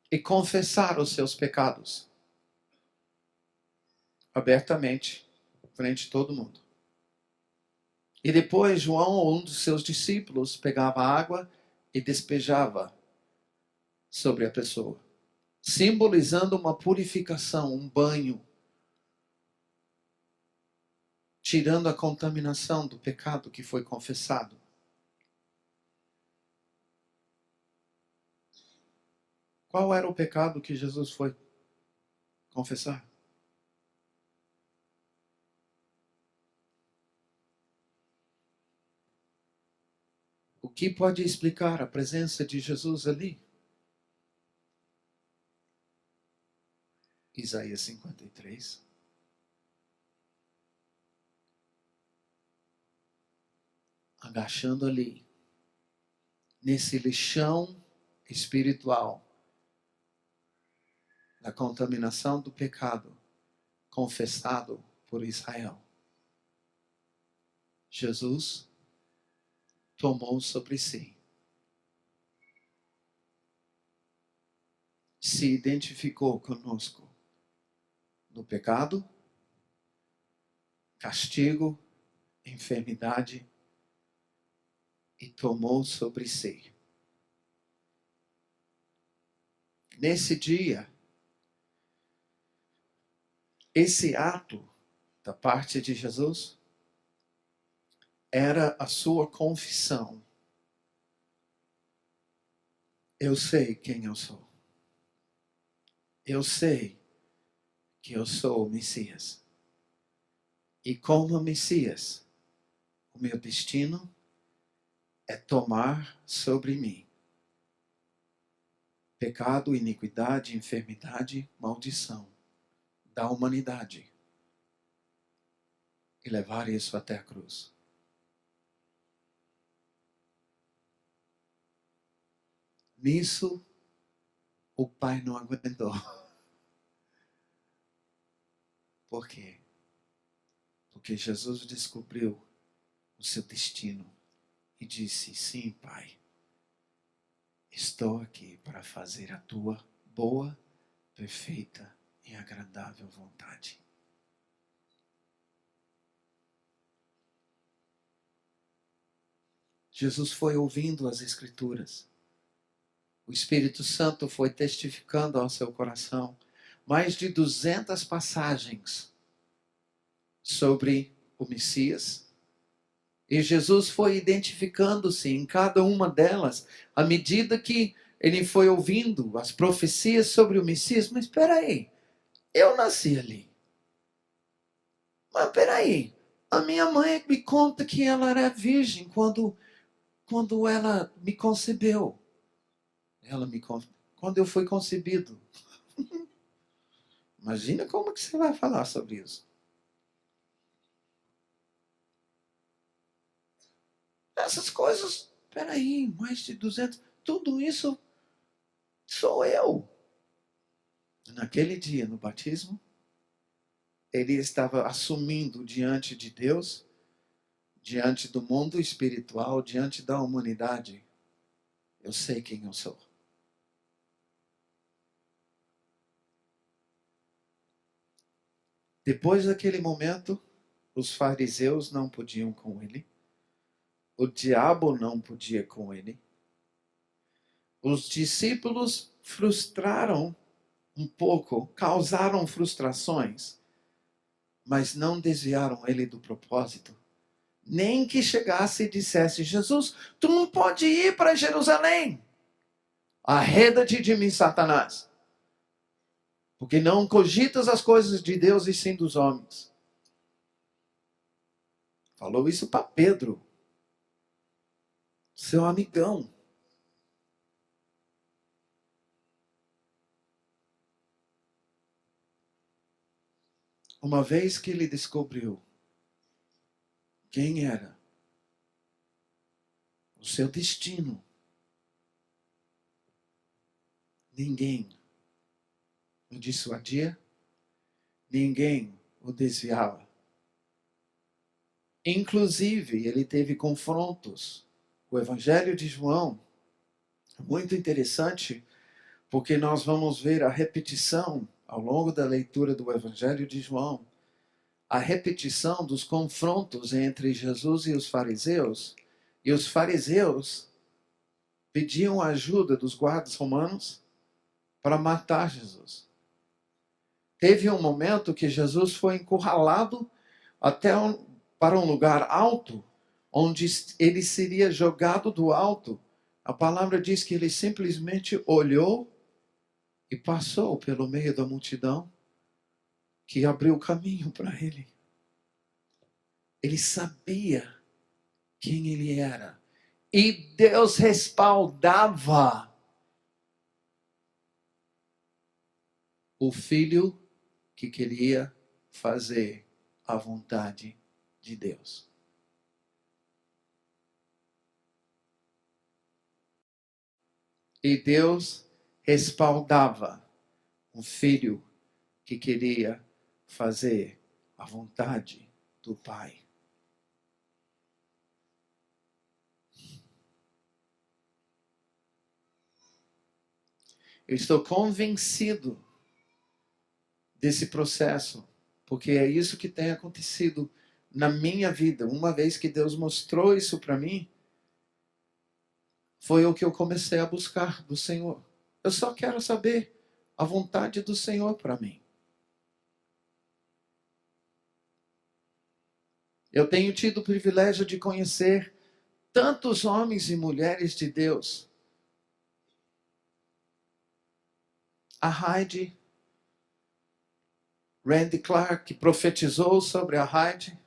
Speaker 1: e confessar os seus pecados abertamente, frente a todo mundo. E depois João, um dos seus discípulos, pegava água e despejava sobre a pessoa, simbolizando uma purificação, um banho, tirando a contaminação do pecado que foi confessado. Qual era o pecado que Jesus foi confessar? O que pode explicar a presença de Jesus ali? Isaías 53. Agachando ali, nesse lixão espiritual, da contaminação do pecado, confessado por Israel. Jesus tomou sobre si, se identificou conosco no pecado, castigo, enfermidade, e tomou sobre si. Nesse dia, esse ato da parte de Jesus era a sua confissão. Eu sei quem eu sou. Eu sei que eu sou o Messias. E como Messias, o meu destino é tomar sobre mim pecado, iniquidade, enfermidade, maldição da humanidade e levar isso até a cruz. Nisso, o pai não aguentou. Por quê? Porque Jesus descobriu o seu destino e disse: sim, pai, estou aqui para fazer a tua boa, perfeita e agradável vontade. Jesus foi ouvindo as Escrituras. O Espírito Santo foi testificando ao seu coração. Mais de 200 passagens sobre o Messias. E Jesus foi identificando-se em cada uma delas, à medida que ele foi ouvindo as profecias sobre o Messias. Mas espera aí, eu nasci ali. Mas espera aí, a minha mãe me conta que ela era virgem quando ela me concebeu. Quando eu fui concebido. Imagina como que você vai falar sobre isso. Essas coisas, peraí, mais de 200, tudo isso sou eu. Naquele dia, no batismo, ele estava assumindo diante de Deus, diante do mundo espiritual, diante da humanidade, eu sei quem eu sou. Depois daquele momento, os fariseus não podiam com ele. O diabo não podia com ele. Os discípulos frustraram um pouco, causaram frustrações, mas não desviaram ele do propósito. Nem que chegasse e dissesse: Jesus, tu não pode ir para Jerusalém. Arreda-te de mim, Satanás. Porque não cogitas as coisas de Deus e sim dos homens. Falou isso para Pedro, seu amigão. Uma vez que ele descobriu quem era, o seu destino, ninguém o dissuadia, ninguém o desviava. Inclusive, ele teve confrontos. O Evangelho de João é muito interessante, porque nós vamos ver a repetição ao longo da leitura do Evangelho de João, a repetição dos confrontos entre Jesus e os fariseus pediam ajuda dos guardas romanos para matar Jesus. Teve um momento que Jesus foi encurralado para um lugar alto, onde ele seria jogado do alto. A palavra diz que ele simplesmente olhou e passou pelo meio da multidão, que abriu caminho para ele. Ele sabia quem ele era. E Deus respaldava o filho que queria fazer a vontade de Deus. E Deus respaldava um filho que queria fazer a vontade do Pai. Eu estou convencido desse processo, porque é isso que tem acontecido na minha vida. Uma vez que Deus mostrou isso para mim, foi o que eu comecei a buscar do Senhor. Eu só quero saber a vontade do Senhor para mim. Eu tenho tido o privilégio de conhecer tantos homens e mulheres de Deus. A Heidi, Randy Clark, que profetizou sobre a Heidi.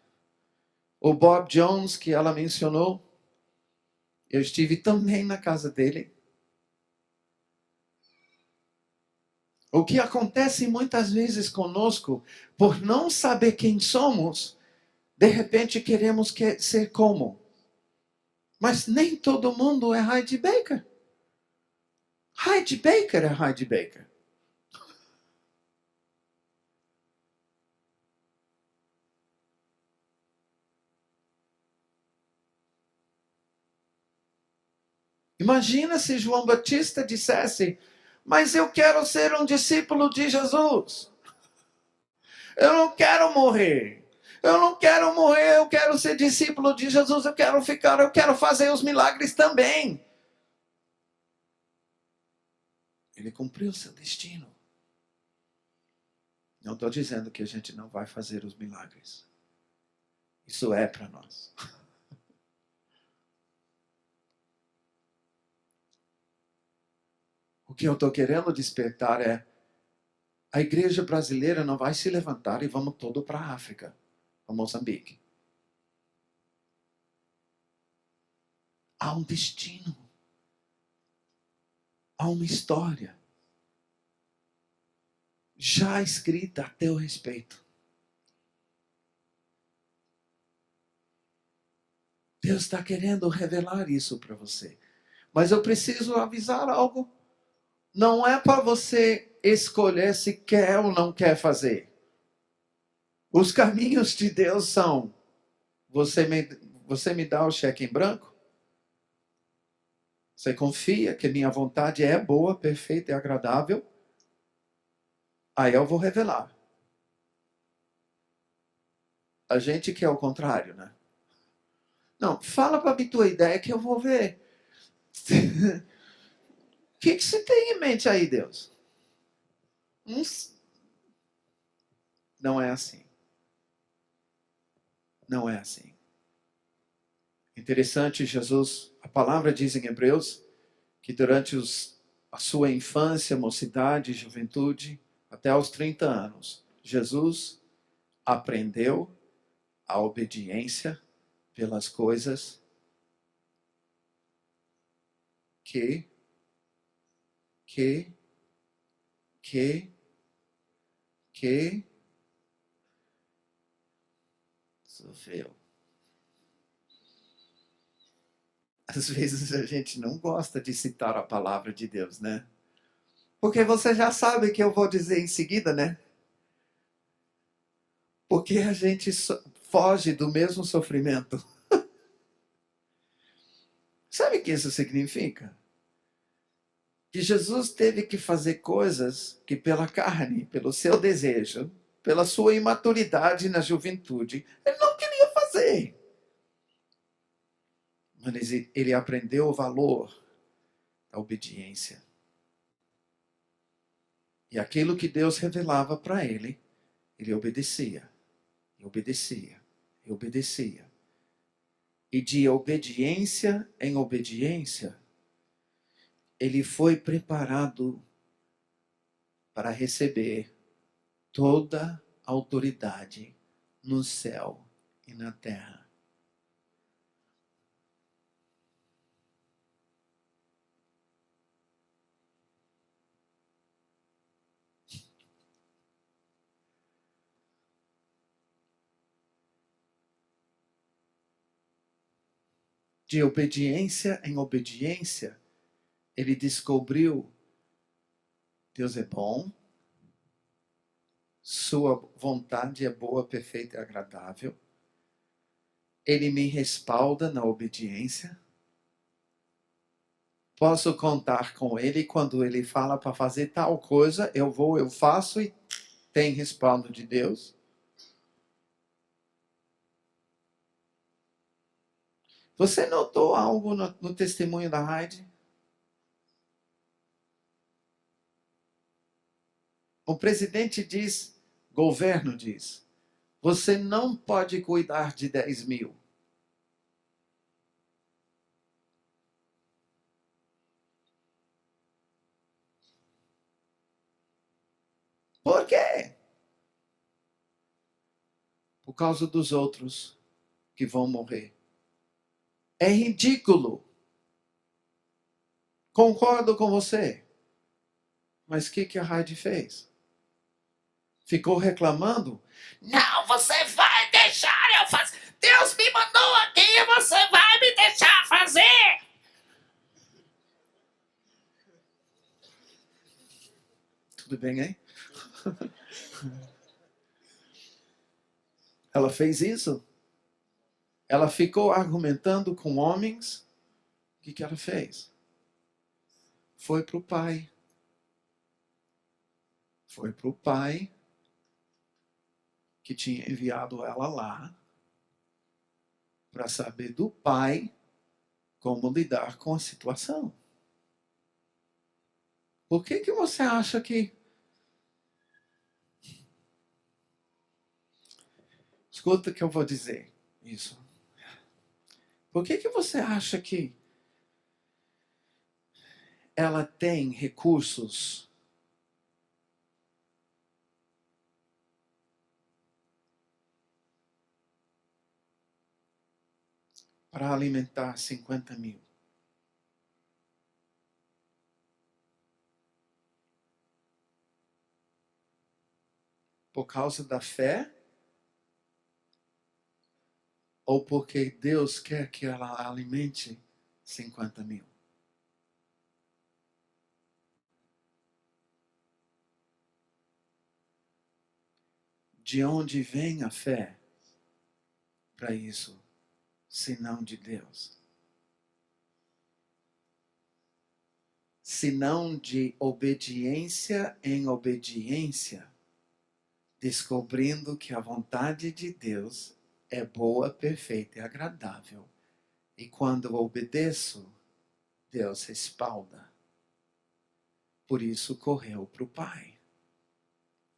Speaker 1: O Bob Jones, que ela mencionou. Eu estive também na casa dele. O que acontece muitas vezes conosco, por não saber quem somos, de repente queremos ser como. Mas nem todo mundo é Heidi Baker. Heidi Baker é Heidi Baker. Imagina se João Batista dissesse: mas eu quero ser um discípulo de Jesus. Eu não quero morrer. Eu não quero morrer, eu quero ser discípulo de Jesus, eu quero fazer os milagres também. Ele cumpriu seu destino. Não estou dizendo que a gente não vai fazer os milagres. Isso é para nós. O que eu estou querendo despertar é: a igreja brasileira não vai se levantar e vamos todo para a África, para Moçambique. Há um destino. Há uma história já escrita a teu respeito. Deus está querendo revelar isso para você. Mas eu preciso avisar algo. Não é para você escolher se quer ou não quer fazer. Os caminhos de Deus são: você me dá o cheque em branco? Você confia que minha vontade é boa, perfeita e agradável? Aí eu vou revelar. A gente quer o contrário, né? Não, fala para mim tua ideia que eu vou ver. O que você tem em mente aí, Deus? Não é assim. Não é assim. Interessante, Jesus, a palavra diz em Hebreus que durante a sua infância, mocidade, juventude, até os 30 anos, Jesus aprendeu a obediência pelas coisas que sofreu. Às vezes a gente não gosta de citar a palavra de Deus, né? Porque você já sabe que eu vou dizer em seguida, né? Porque a gente foge do mesmo sofrimento. Sabe o que isso significa? Que Jesus teve que fazer coisas que pela carne, pelo seu desejo, pela sua imaturidade na juventude, ele não queria fazer. Mas ele aprendeu o valor da obediência. E aquilo que Deus revelava para ele, ele obedecia, e obedecia, e obedecia. E de obediência em obediência, ele foi preparado para receber toda a autoridade no céu e na terra. De obediência em obediência, ele descobriu: Deus é bom, sua vontade é boa, perfeita e agradável. Ele me respalda na obediência. Posso contar com ele quando ele fala para fazer tal coisa, eu vou, eu faço e tem respaldo de Deus. Você notou algo no testemunho da Heidi? O presidente diz, governo diz, você não pode cuidar de 10 mil. Por quê? Por causa dos outros que vão morrer. É ridículo. Concordo com você. Mas o que a Heidi fez? Ficou reclamando? Não, você vai deixar eu fazer. Deus me mandou aqui, você vai me deixar fazer. Tudo bem, hein? Ela fez isso. Ela ficou argumentando com homens. O que ela fez? Foi para o pai. Foi para o pai que tinha enviado ela lá para saber do pai como lidar com a situação. Por que você acha que... Escuta o que eu vou dizer. Isso. Por que você acha que ela tem recursos para alimentar 50 mil? Por causa da fé? Ou porque Deus quer que ela alimente 50 mil? De onde vem a fé para isso, se não de Deus? Se não de obediência em obediência, descobrindo que a vontade de Deus é boa, perfeita e agradável. E quando eu obedeço, Deus respalda. Por isso correu para o Pai.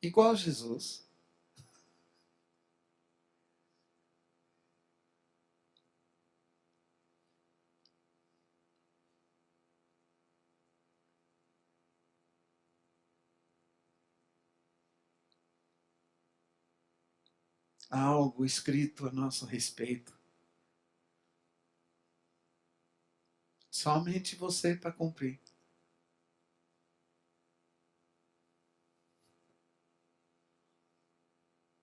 Speaker 1: Igual Jesus. Há algo escrito a nosso respeito. Somente você para cumprir.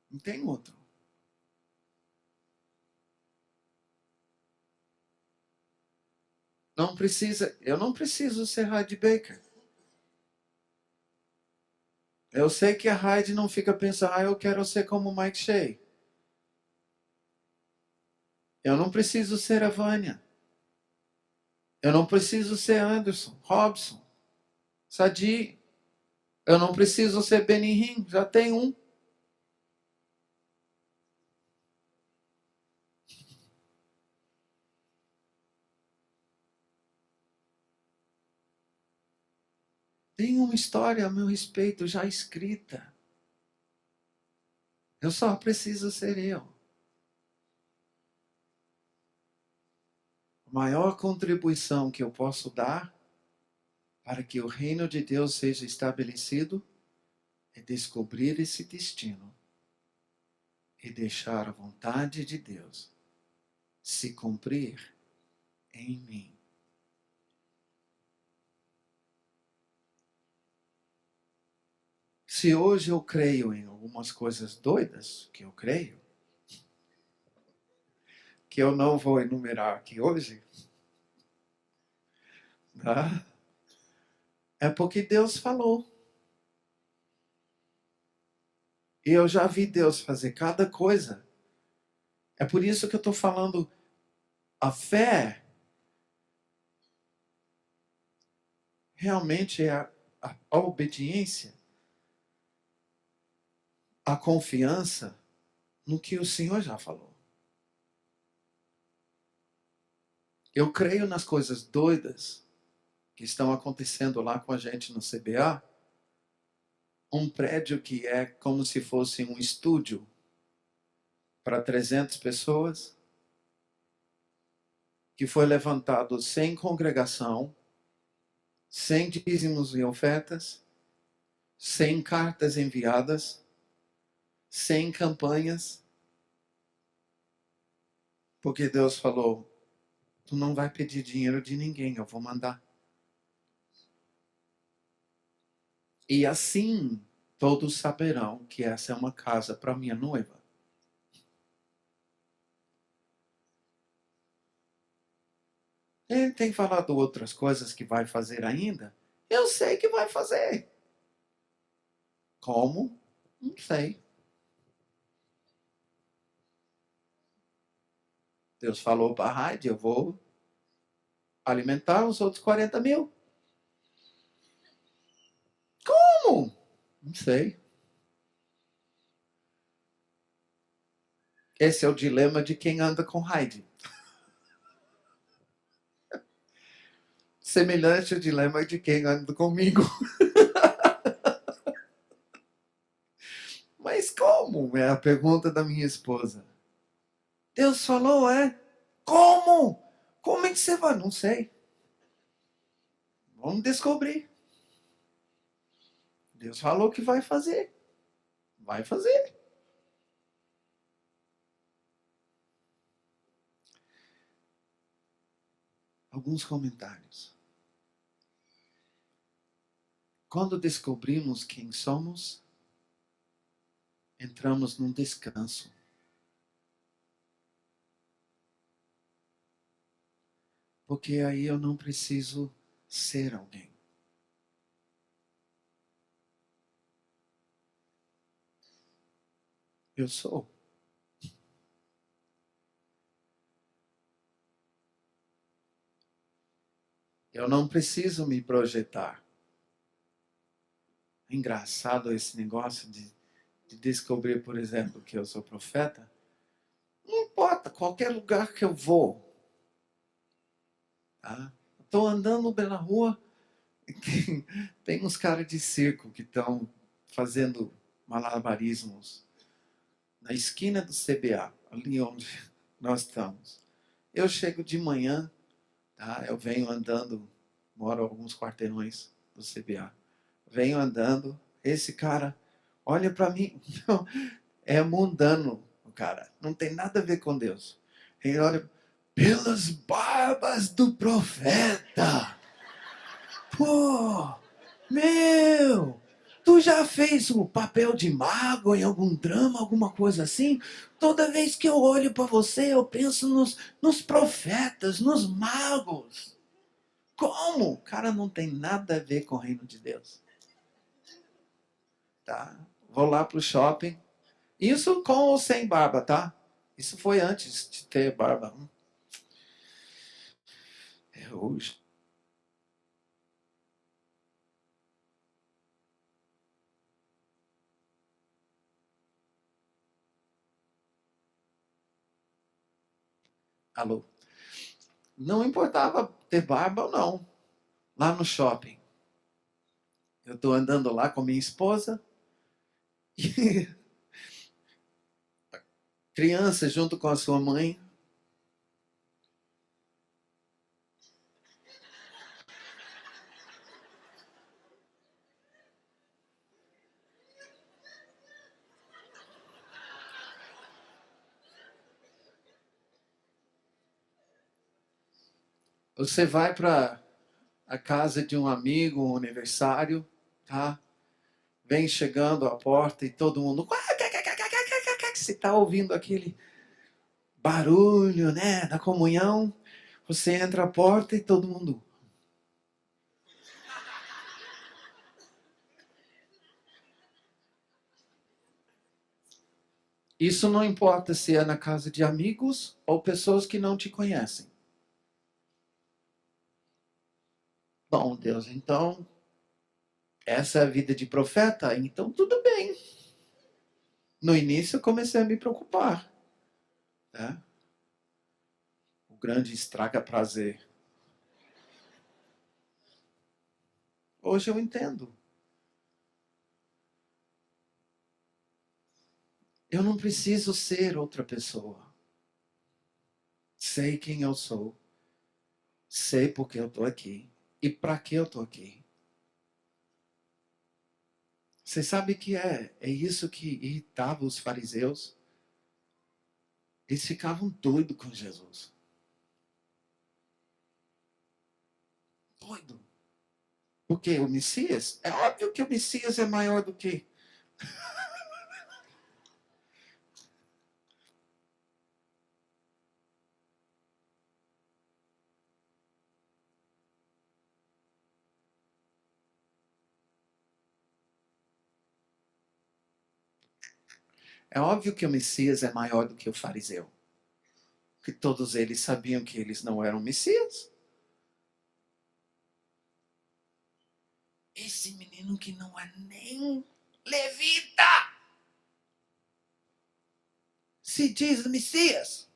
Speaker 1: Não tem outro. Não precisa, eu não preciso ser Heidi Baker. Eu sei que a Heidi não fica pensando, eu quero ser como Mike Shea. Eu não preciso ser a Vânia. Eu não preciso ser Anderson, Robson, Sadi. Eu não preciso ser Benny Hinn, já tem um. Tem uma história a meu respeito já escrita. Eu só preciso ser eu. A maior contribuição que eu posso dar para que o reino de Deus seja estabelecido é descobrir esse destino e deixar a vontade de Deus se cumprir em mim. Se hoje eu creio em algumas coisas doidas, que eu creio, que eu não vou enumerar aqui hoje, tá? É porque Deus falou. E eu já vi Deus fazer cada coisa. É por isso que eu estou falando, a fé realmente é a obediência, a confiança no que o Senhor já falou. Eu creio nas coisas doidas que estão acontecendo lá com a gente no CBA. Um prédio que é como se fosse um estúdio para 300 pessoas, que foi levantado sem congregação, sem dízimos e ofertas, sem cartas enviadas, sem campanhas, porque Deus falou, tu não vai pedir dinheiro de ninguém, eu vou mandar. E assim todos saberão que essa é uma casa para minha noiva. Ele tem falado outras coisas que vai fazer ainda. Eu sei que vai fazer. Como? Não sei. Deus falou para a Heidi, eu vou alimentar os outros 40 mil. Como? Não sei. Esse é o dilema de quem anda com Heidi. Semelhante ao dilema de quem anda comigo. Mas como? É a pergunta da minha esposa. Deus falou, é? Como? Como é que você vai? Não sei. Vamos descobrir. Deus falou que vai fazer. Vai fazer. Alguns comentários. Quando descobrimos quem somos, entramos num descanso. Porque aí eu não preciso ser alguém. Eu sou. Eu não preciso me projetar. É engraçado esse negócio de descobrir, por exemplo, que eu sou profeta. Não importa, qualquer lugar que eu vou. Tá? Estou andando pela rua, tem uns caras de circo que estão fazendo malabarismos na esquina do CBA, ali onde nós estamos. Eu chego de manhã, tá? Eu venho andando, moro alguns quarteirões do CBA. Venho andando, esse cara olha para mim, é mundano o cara, não tem nada a ver com Deus. Ele olha, pelas barbas do profeta. Pô, meu, tu já fez o papel de mago em algum drama, alguma coisa assim? Toda vez que eu olho para você, eu penso nos profetas, nos magos. Como? O cara não tem nada a ver com o reino de Deus. Tá? Vou lá pro shopping. Isso com ou sem barba, tá? Isso foi antes de ter barba. É hoje. Alô? Não importava ter barba ou não. Lá no shopping. Eu estou andando lá com minha esposa. E criança junto com a sua mãe. Você vai para a casa de um amigo, um aniversário, tá? Vem chegando à porta e todo mundo. Você está ouvindo aquele barulho, né? Da comunhão. Você entra à porta e todo mundo. Isso não importa se é na casa de amigos ou pessoas que não te conhecem. Bom, Deus, então, essa é a vida de profeta? Então tudo bem. No início eu comecei a me preocupar. Né? O grande estraga prazer. Hoje eu entendo. Eu não preciso ser outra pessoa. Sei quem eu sou. Sei porque eu estou aqui. E para que eu estou aqui. Você sabe que é isso que irritava os fariseus? Eles ficavam doidos com Jesus. Doido. Porque o Messias, é óbvio que o Messias é maior do que. É óbvio que o Messias é maior do que o fariseu. Que todos eles sabiam que eles não eram Messias. Esse menino que não é nem levita se diz Messias.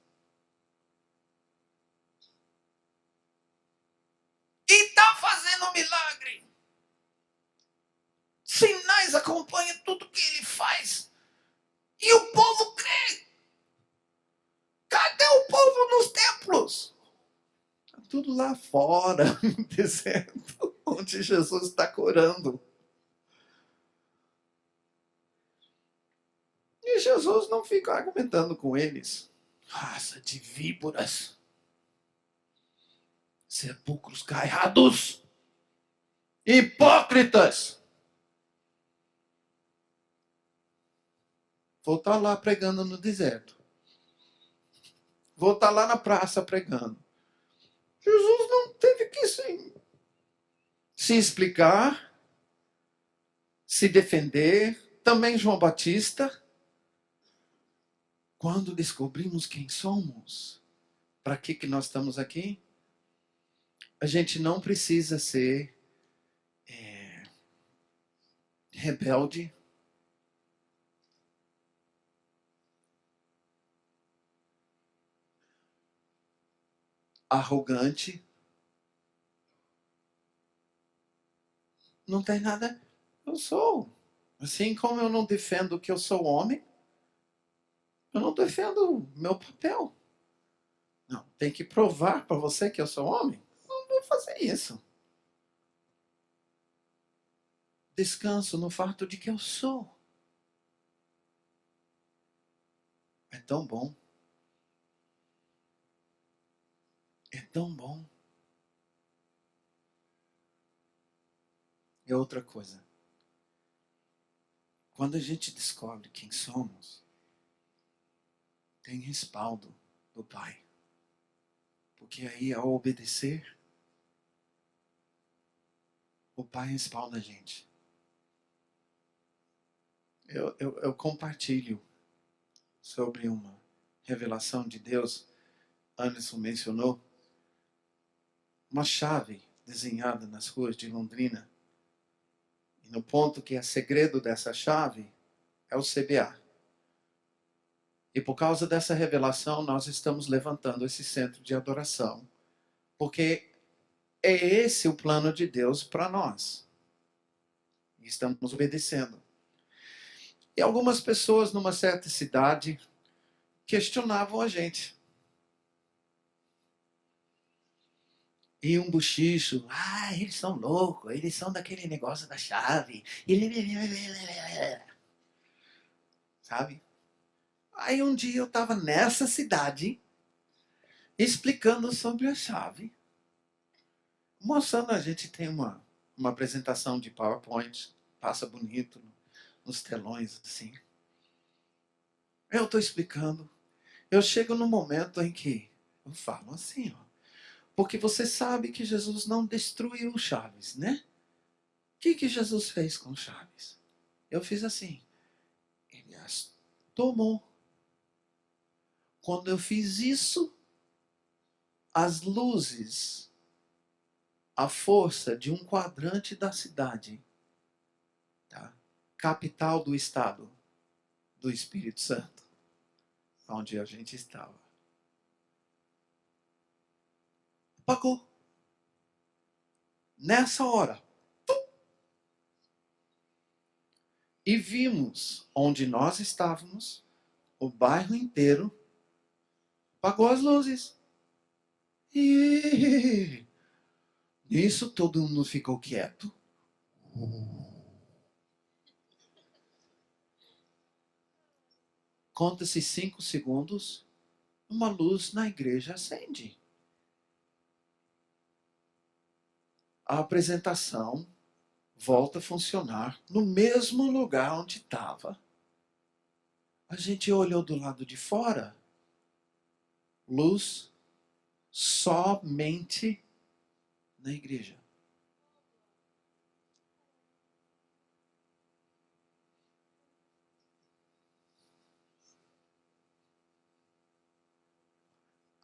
Speaker 1: E está fazendo milagre. Sinais acompanham tudo que ele faz. E o povo crê. Cadê o povo nos templos? Está tudo lá fora, no deserto, onde Jesus está curando. E Jesus não fica argumentando com eles. Raça de víboras. Sepulcros caiados. Hipócritas. Vou estar lá pregando no deserto. Vou estar lá na praça pregando. Jesus não teve que se explicar, se defender. Também João Batista. Quando descobrimos quem somos, para que nós estamos aqui, a gente não precisa ser rebelde, arrogante. Não tem nada. Eu sou. Assim como eu não defendo que eu sou homem, eu não defendo o meu papel. Não, tem que provar para você que eu sou homem. Não vou fazer isso. Descanso no fato de que eu sou. É tão bom. É tão bom. E outra coisa. Quando a gente descobre quem somos, tem respaldo do Pai. Porque aí, ao obedecer, o Pai respalda a gente. Eu compartilho sobre uma revelação de Deus. Anderson mencionou uma chave desenhada nas ruas de Londrina. E no ponto que é segredo dessa chave é o CBA. E por causa dessa revelação, nós estamos levantando esse centro de adoração. Porque é esse o plano de Deus para nós. E estamos obedecendo. E algumas pessoas numa certa cidade questionavam a gente. E um bochicho, eles são loucos, eles são daquele negócio da chave. Sabe? Aí um dia eu estava nessa cidade, explicando sobre a chave. Mostrando, a gente tem uma apresentação de PowerPoint, passa bonito nos telões, assim. Eu estou explicando. Eu chego no momento em que eu falo assim, ó. Porque você sabe que Jesus não destruiu Chaves, né? O que Jesus fez com Chaves? Eu fiz assim. Ele as tomou. Quando eu fiz isso, as luzes, a força de um quadrante da cidade, tá? Capital do estado do Espírito Santo, onde a gente estava, apagou. Nessa hora. E vimos onde nós estávamos, o bairro inteiro apagou as luzes. E nisso todo mundo ficou quieto. Conta-se 5 segundos, uma luz na igreja acende. A apresentação volta a funcionar no mesmo lugar onde estava. A gente olhou do lado de fora, luz somente na igreja.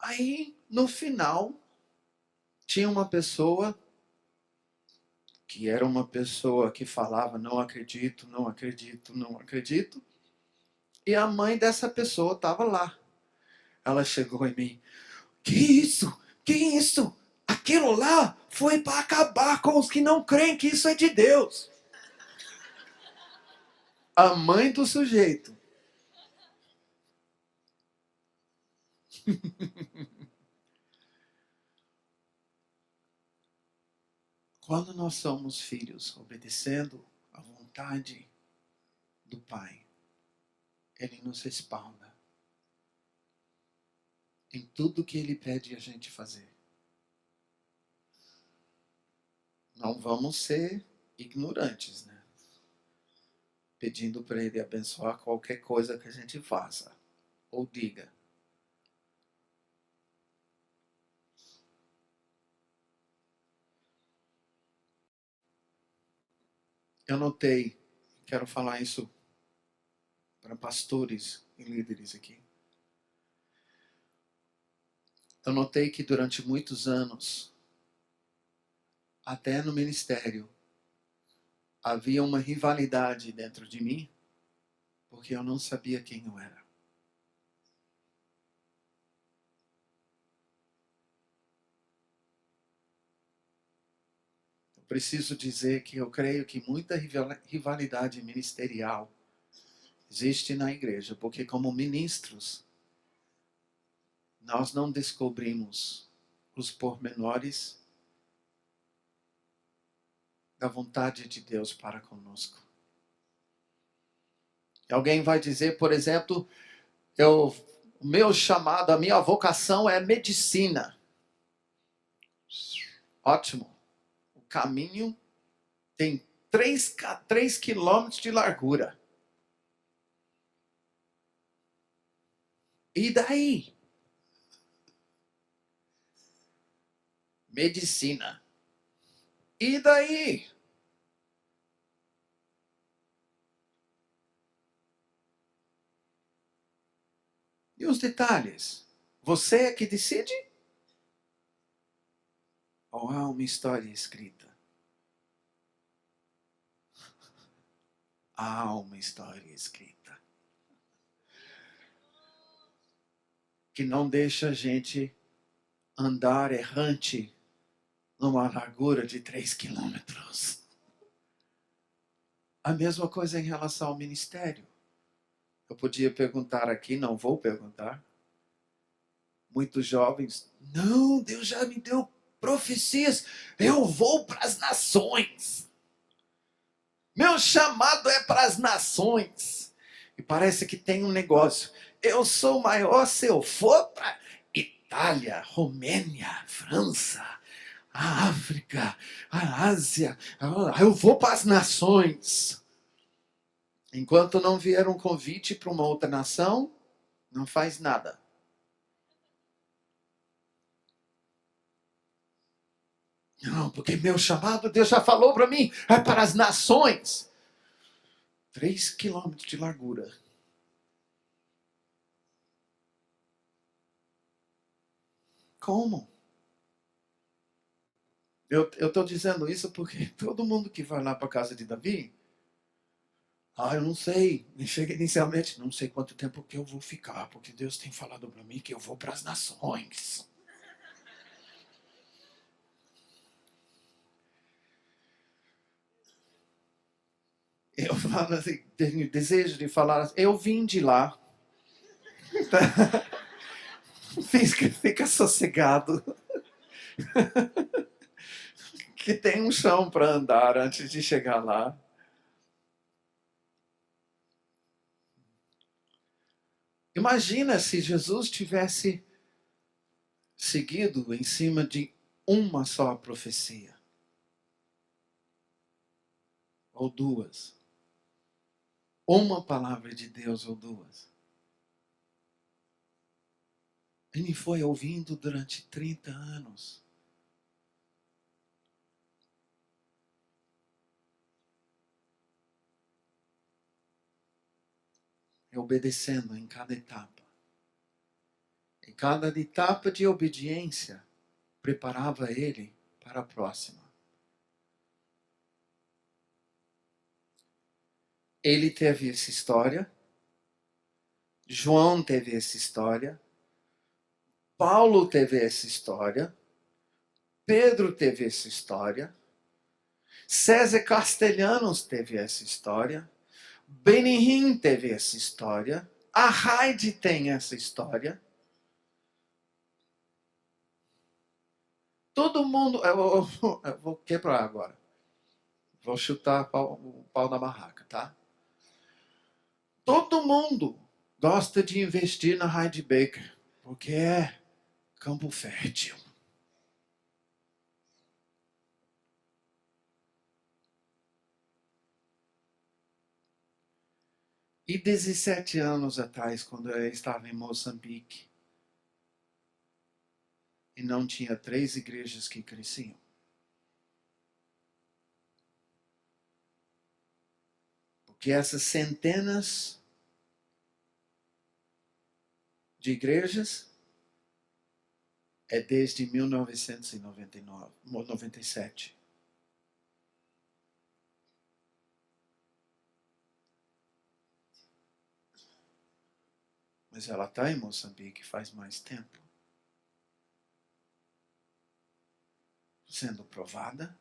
Speaker 1: Aí, no final, tinha uma pessoa que era uma pessoa que falava: não acredito, não acredito, não acredito. E a mãe dessa pessoa estava lá. Ela chegou em mim: que isso? Que isso? Aquilo lá foi para acabar com os que não creem que isso é de Deus. A mãe do sujeito. Quando nós somos filhos, obedecendo à vontade do Pai, Ele nos respalda em tudo que Ele pede a gente fazer. Não vamos ser ignorantes, né? Pedindo para Ele abençoar qualquer coisa que a gente faça ou diga. Eu notei, quero falar isso para pastores e líderes aqui. Eu notei que durante muitos anos, até no ministério, havia uma rivalidade dentro de mim, porque eu não sabia quem eu era. Eu preciso dizer que eu creio que muita rivalidade ministerial existe na igreja, porque como ministros, nós não descobrimos os pormenores da vontade de Deus para conosco. Alguém vai dizer, por exemplo, o meu chamado, a minha vocação é medicina. Ótimo. O caminho tem 3 quilômetros de largura. E daí? Medicina. E daí? E os detalhes? Você é que decide? Ou há uma história escrita? Há uma história escrita que não deixa a gente andar errante numa largura de 3 quilômetros. A mesma coisa em relação ao ministério. Eu podia perguntar aqui, não vou perguntar. Muitos jovens, não, Deus já me deu profecias, eu vou para as nações. Meu chamado é para as nações. E parece que tem um negócio. Eu sou maior se eu for para Itália, Romênia, França, a África, a Ásia. Eu vou para as nações. Enquanto não vier um convite para uma outra nação, não faz nada. Não, porque meu chamado, Deus já falou para mim, é para as nações. 3 quilômetros de largura. Como? Eu estou dizendo isso porque todo mundo que vai lá para a casa de Davi, eu não sei, chega inicialmente, não sei quanto tempo que eu vou ficar, porque Deus tem falado para mim que eu vou para as nações. Eu falo assim, tenho desejo de falar assim, eu vim de lá. Fica sossegado. Que tem um chão para andar antes de chegar lá. Imagina se Jesus tivesse seguido em cima de uma só profecia. Ou duas. Uma palavra de Deus ou duas. Ele foi ouvindo durante 30 anos. Obedecendo em cada etapa. E cada etapa de obediência preparava ele para a próxima. Ele teve essa história, João teve essa história, Paulo teve essa história, Pedro teve essa história, César Castellanos teve essa história, Benihim teve essa história, a Heidi tem essa história. Todo mundo. Eu vou quebrar agora. Vou chutar o pau da barraca, tá? Todo mundo gosta de investir na Heidi Baker, porque é campo fértil. E 17 anos atrás, quando eu estava em Moçambique, e não tinha 3 igrejas que cresciam. Porque essas centenas de igrejas é desde 1997. Mas ela está em Moçambique faz mais tempo. Sendo provada.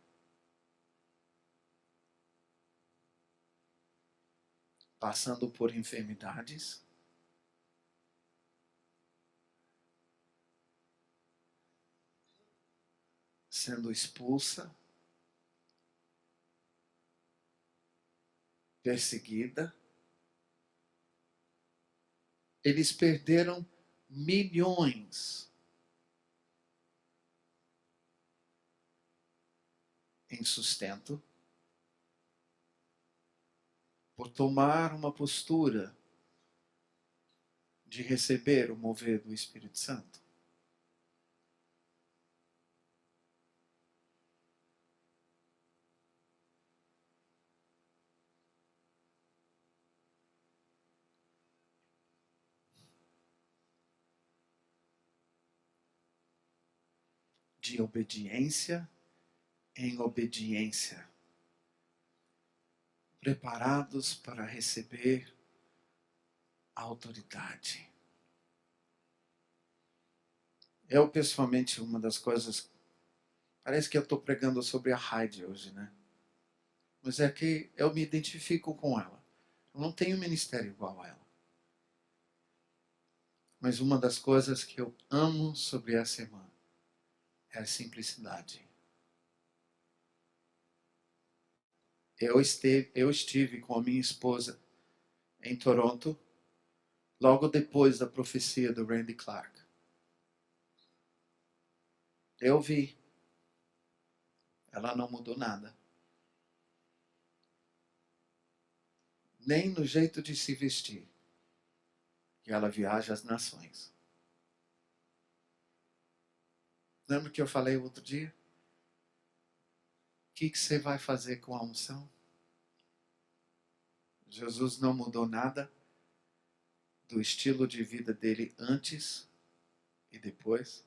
Speaker 1: Passando por enfermidades. Sendo expulsa. Perseguida. Eles perderam milhões em sustento por tomar uma postura de receber o mover do Espírito Santo. De obediência em obediência. Preparados para receber a autoridade. Eu, pessoalmente, uma das coisas... Parece que eu estou pregando sobre a Heidi hoje, né? Mas é que eu me identifico com ela. Eu não tenho ministério igual a ela. Mas uma das coisas que eu amo sobre essa irmã é a simplicidade. Eu estive com a minha esposa em Toronto, logo depois da profecia do Randy Clark. Eu vi. Ela não mudou nada. Nem no jeito de se vestir. E ela viaja às nações. Lembra que eu falei outro dia? O que você vai fazer com a unção? Jesus não mudou nada do estilo de vida dele antes e depois.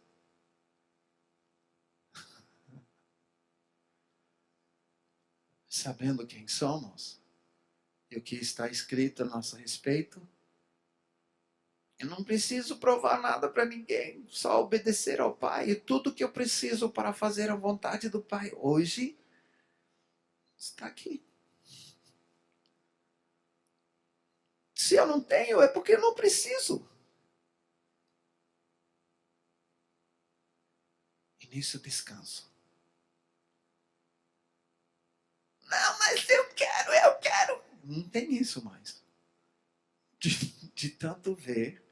Speaker 1: Sabendo quem somos e o que está escrito a nosso respeito, eu não preciso provar nada para ninguém, só obedecer ao Pai. E tudo que eu preciso para fazer a vontade do Pai hoje está aqui. Se eu não tenho, é porque eu não preciso. E nisso descanso. Não, mas eu quero. Não tem isso mais. De tanto ver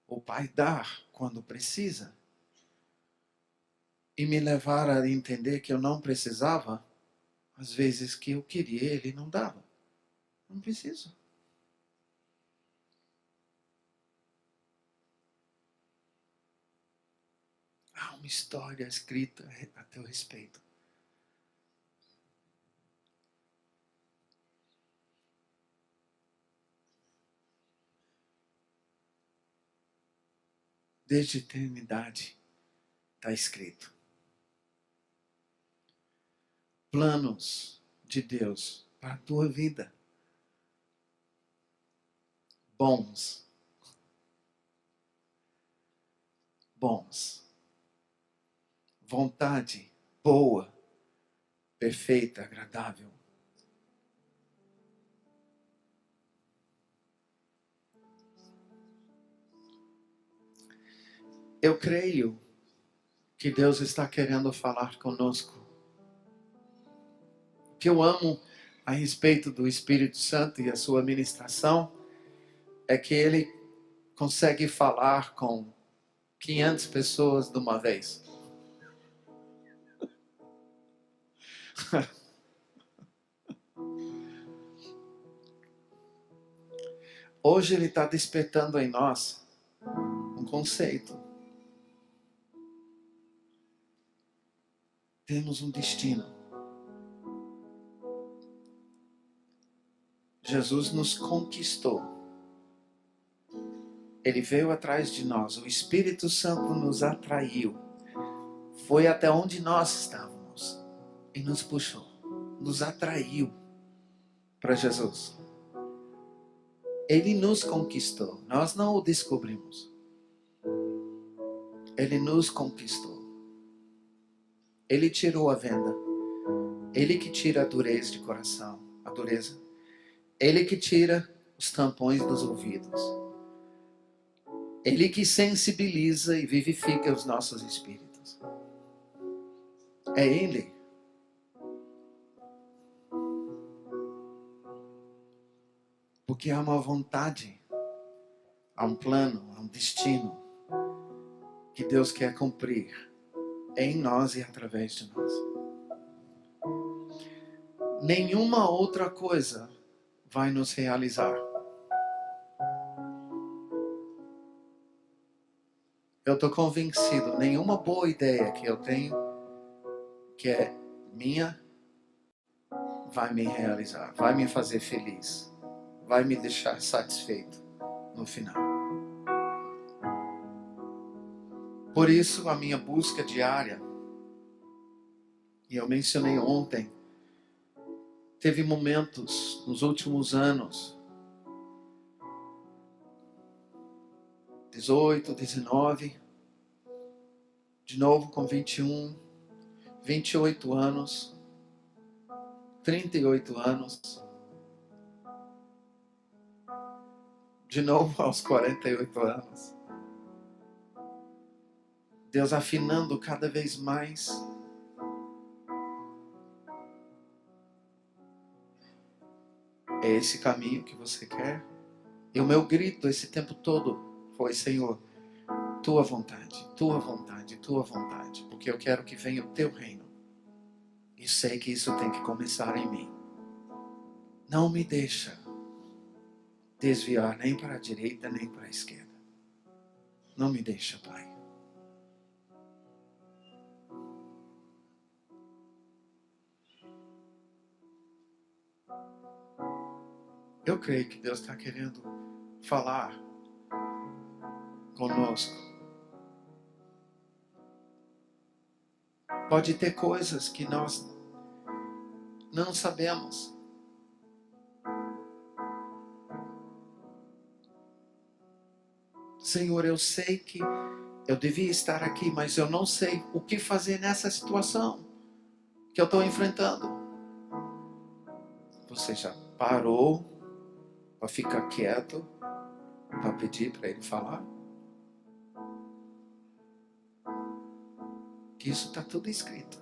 Speaker 1: o Pai dar quando precisa e me levar a entender que eu não precisava, às vezes que eu queria, Ele não dava. Não preciso. Há uma história escrita a teu respeito. desde a eternidade. Está escrito. Planos de Deus para a tua vida. Bons. Bons. Vontade boa, perfeita, agradável. Eu creio que Deus está querendo falar conosco. O que eu amo a respeito do Espírito Santo e a sua ministração é que ele consegue falar com 500 pessoas de uma vez. Hoje ele está despertando em nós um conceito. Temos um destino. Jesus nos conquistou. Ele veio atrás de nós. O Espírito Santo nos atraiu. Foi até onde nós estávamos. E nos puxou. Nos atraiu para Jesus. Ele nos conquistou. Nós não o descobrimos. Ele nos conquistou. Ele tirou a venda. Ele que tira a dureza de coração. A dureza. Ele que tira os tampões dos ouvidos. Ele que sensibiliza e vivifica os nossos espíritos. É Ele. Porque há uma vontade, há um plano, há um destino que Deus quer cumprir em nós e através de nós. Nenhuma outra coisa vai nos realizar. Eu estou convencido, nenhuma boa ideia que eu tenho, que é minha, vai me realizar, vai me fazer feliz, vai me deixar satisfeito no final. Por isso, a minha busca diária, e eu mencionei ontem, teve momentos nos últimos anos, 18, 19, de novo com 21, 28 anos, 38 anos, de novo aos 48 anos. Deus afinando cada vez mais. É esse caminho que você quer? E o meu grito esse tempo todo foi: Senhor, tua vontade, tua vontade, tua vontade. Porque eu quero que venha o teu reino. E sei que isso tem que começar em mim. Não me deixa desviar nem para a direita nem para a esquerda. Não me deixa, Pai. Eu creio que Deus está querendo falar conosco. Pode ter coisas que nós não sabemos. Senhor, eu sei que eu devia estar aqui, mas eu não sei o que fazer nessa situação que eu estou enfrentando. Você já parou para ficar quieto, para pedir para Ele falar? Que isso está tudo escrito.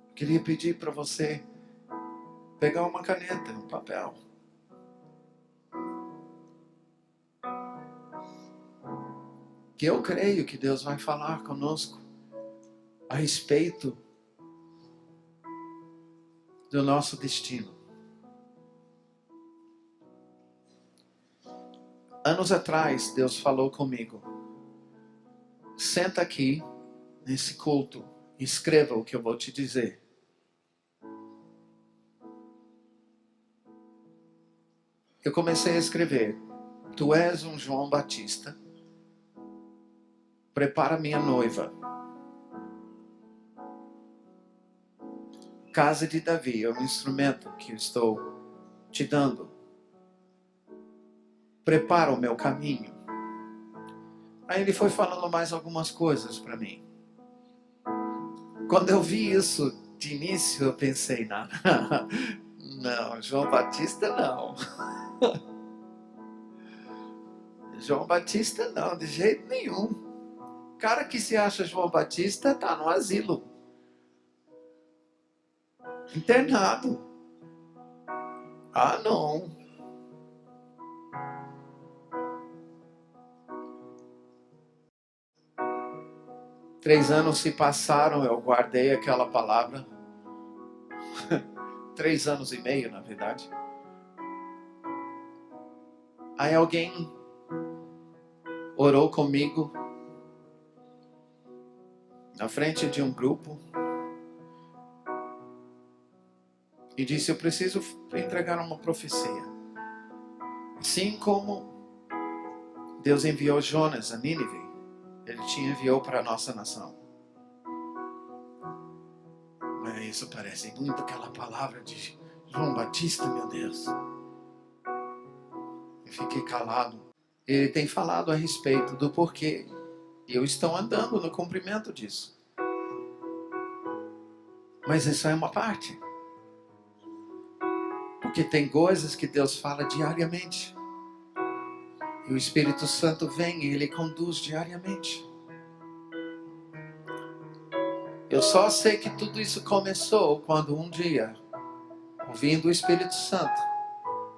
Speaker 1: Eu queria pedir para você pegar uma caneta, um papel. Que eu creio que Deus vai falar conosco a respeito do nosso destino. Anos atrás, Deus falou comigo: senta aqui nesse culto e escreva o que eu vou te dizer. eu comecei a escrever: tu és um João Batista, prepara minha noiva. Casa de Davi é um instrumento que eu estou te dando. Prepara o meu caminho. Aí ele foi falando mais algumas coisas para mim. Quando eu vi isso de início, eu pensei, não, não, João Batista não. João Batista não, de jeito nenhum. O cara que se acha João Batista está no asilo. Internado. Ah, não. Três anos se passaram, eu guardei aquela palavra. 3 anos e meio, na verdade. Aí alguém orou comigo na frente de um grupo e disse: eu preciso entregar uma profecia. Assim como Deus enviou Jonas a Nínive, Ele te enviou para a nossa nação. Mas isso parece muito aquela palavra de João Batista, meu Deus. Eu fiquei calado. Ele tem falado a respeito do porquê. E eu estou andando no cumprimento disso. Mas isso é uma parte. Porque tem coisas que Deus fala diariamente. E o Espírito Santo vem e Ele conduz diariamente. Eu só sei que tudo isso começou quando um dia, ouvindo o Espírito Santo,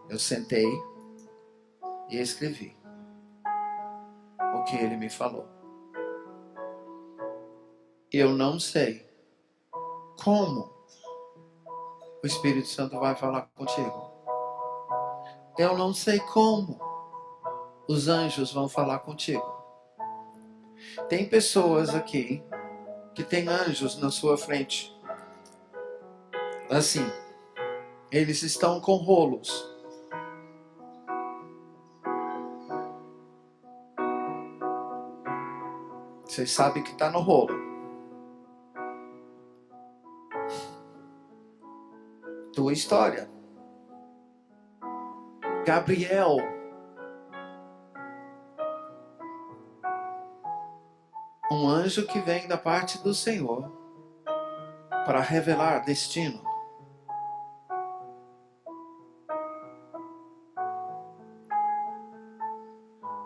Speaker 1: eu sentei e escrevi o que Ele me falou. Eu não sei como o Espírito Santo vai falar contigo. Eu não sei como os anjos vão falar contigo. Tem pessoas aqui que tem anjos na sua frente. Assim, eles estão com rolos. Você sabe que está no rolo. Tua história. Gabriel. Um anjo que vem da parte do Senhor para revelar destino.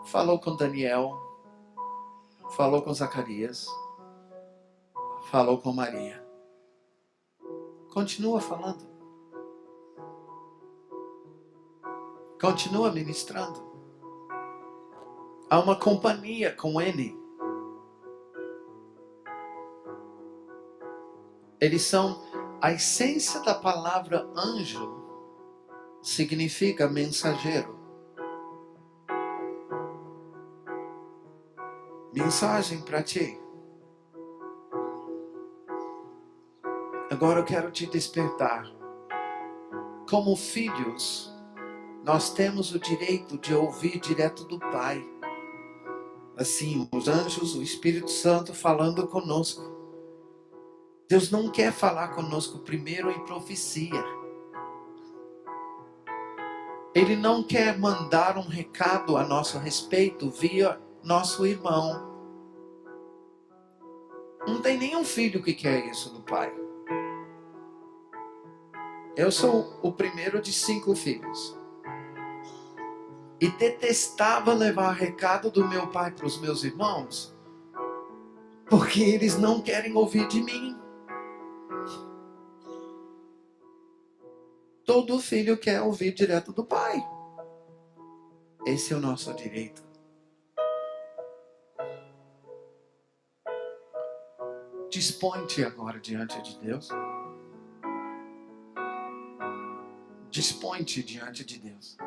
Speaker 1: Falou com Daniel, falou com Zacarias, falou com Maria. Continua falando. Continua ministrando. Há uma companhia com ele. Eles são a essência da palavra anjo, significa mensageiro. Mensagem para ti. Agora eu quero te despertar. Como filhos, nós temos o direito de ouvir direto do Pai. Assim, os anjos, o Espírito Santo falando conosco. Deus não quer falar conosco primeiro em profecia. Ele não quer mandar um recado a nosso respeito via nosso irmão. Não tem nenhum filho que quer isso do pai. Eu sou o primeiro de 5 filhos. E detestava levar recado do meu pai para os meus irmãos, porque eles não querem ouvir de mim. Todo filho quer ouvir direto do pai. Esse é o nosso direito. Dispõe-te agora diante de Deus. Dispõe-te diante de Deus.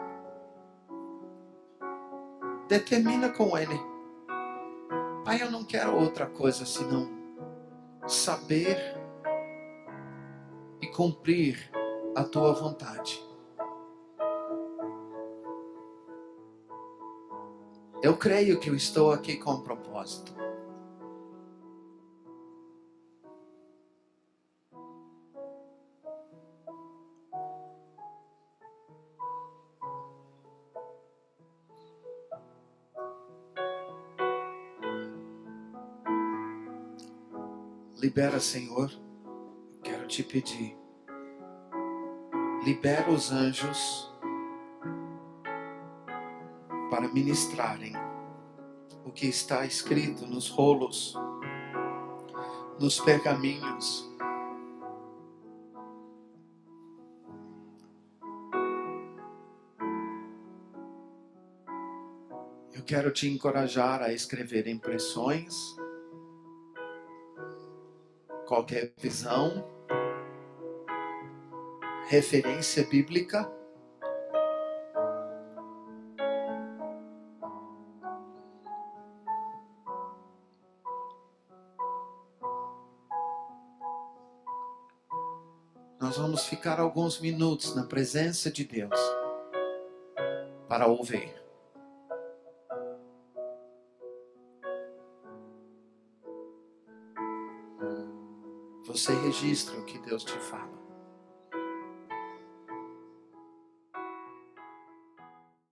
Speaker 1: Determina com Ele. Pai, eu não quero outra coisa senão saber e cumprir a Tua vontade. Eu creio que eu estou aqui com um propósito. Libera, Senhor, quero te pedir. Libera os anjos para ministrarem o que está escrito nos rolos, nos pergaminhos. Eu quero te encorajar a escrever impressões, qualquer visão, referência bíblica. Nós vamos ficar alguns minutos na presença de Deus para ouvir. Você registra o que Deus te fala.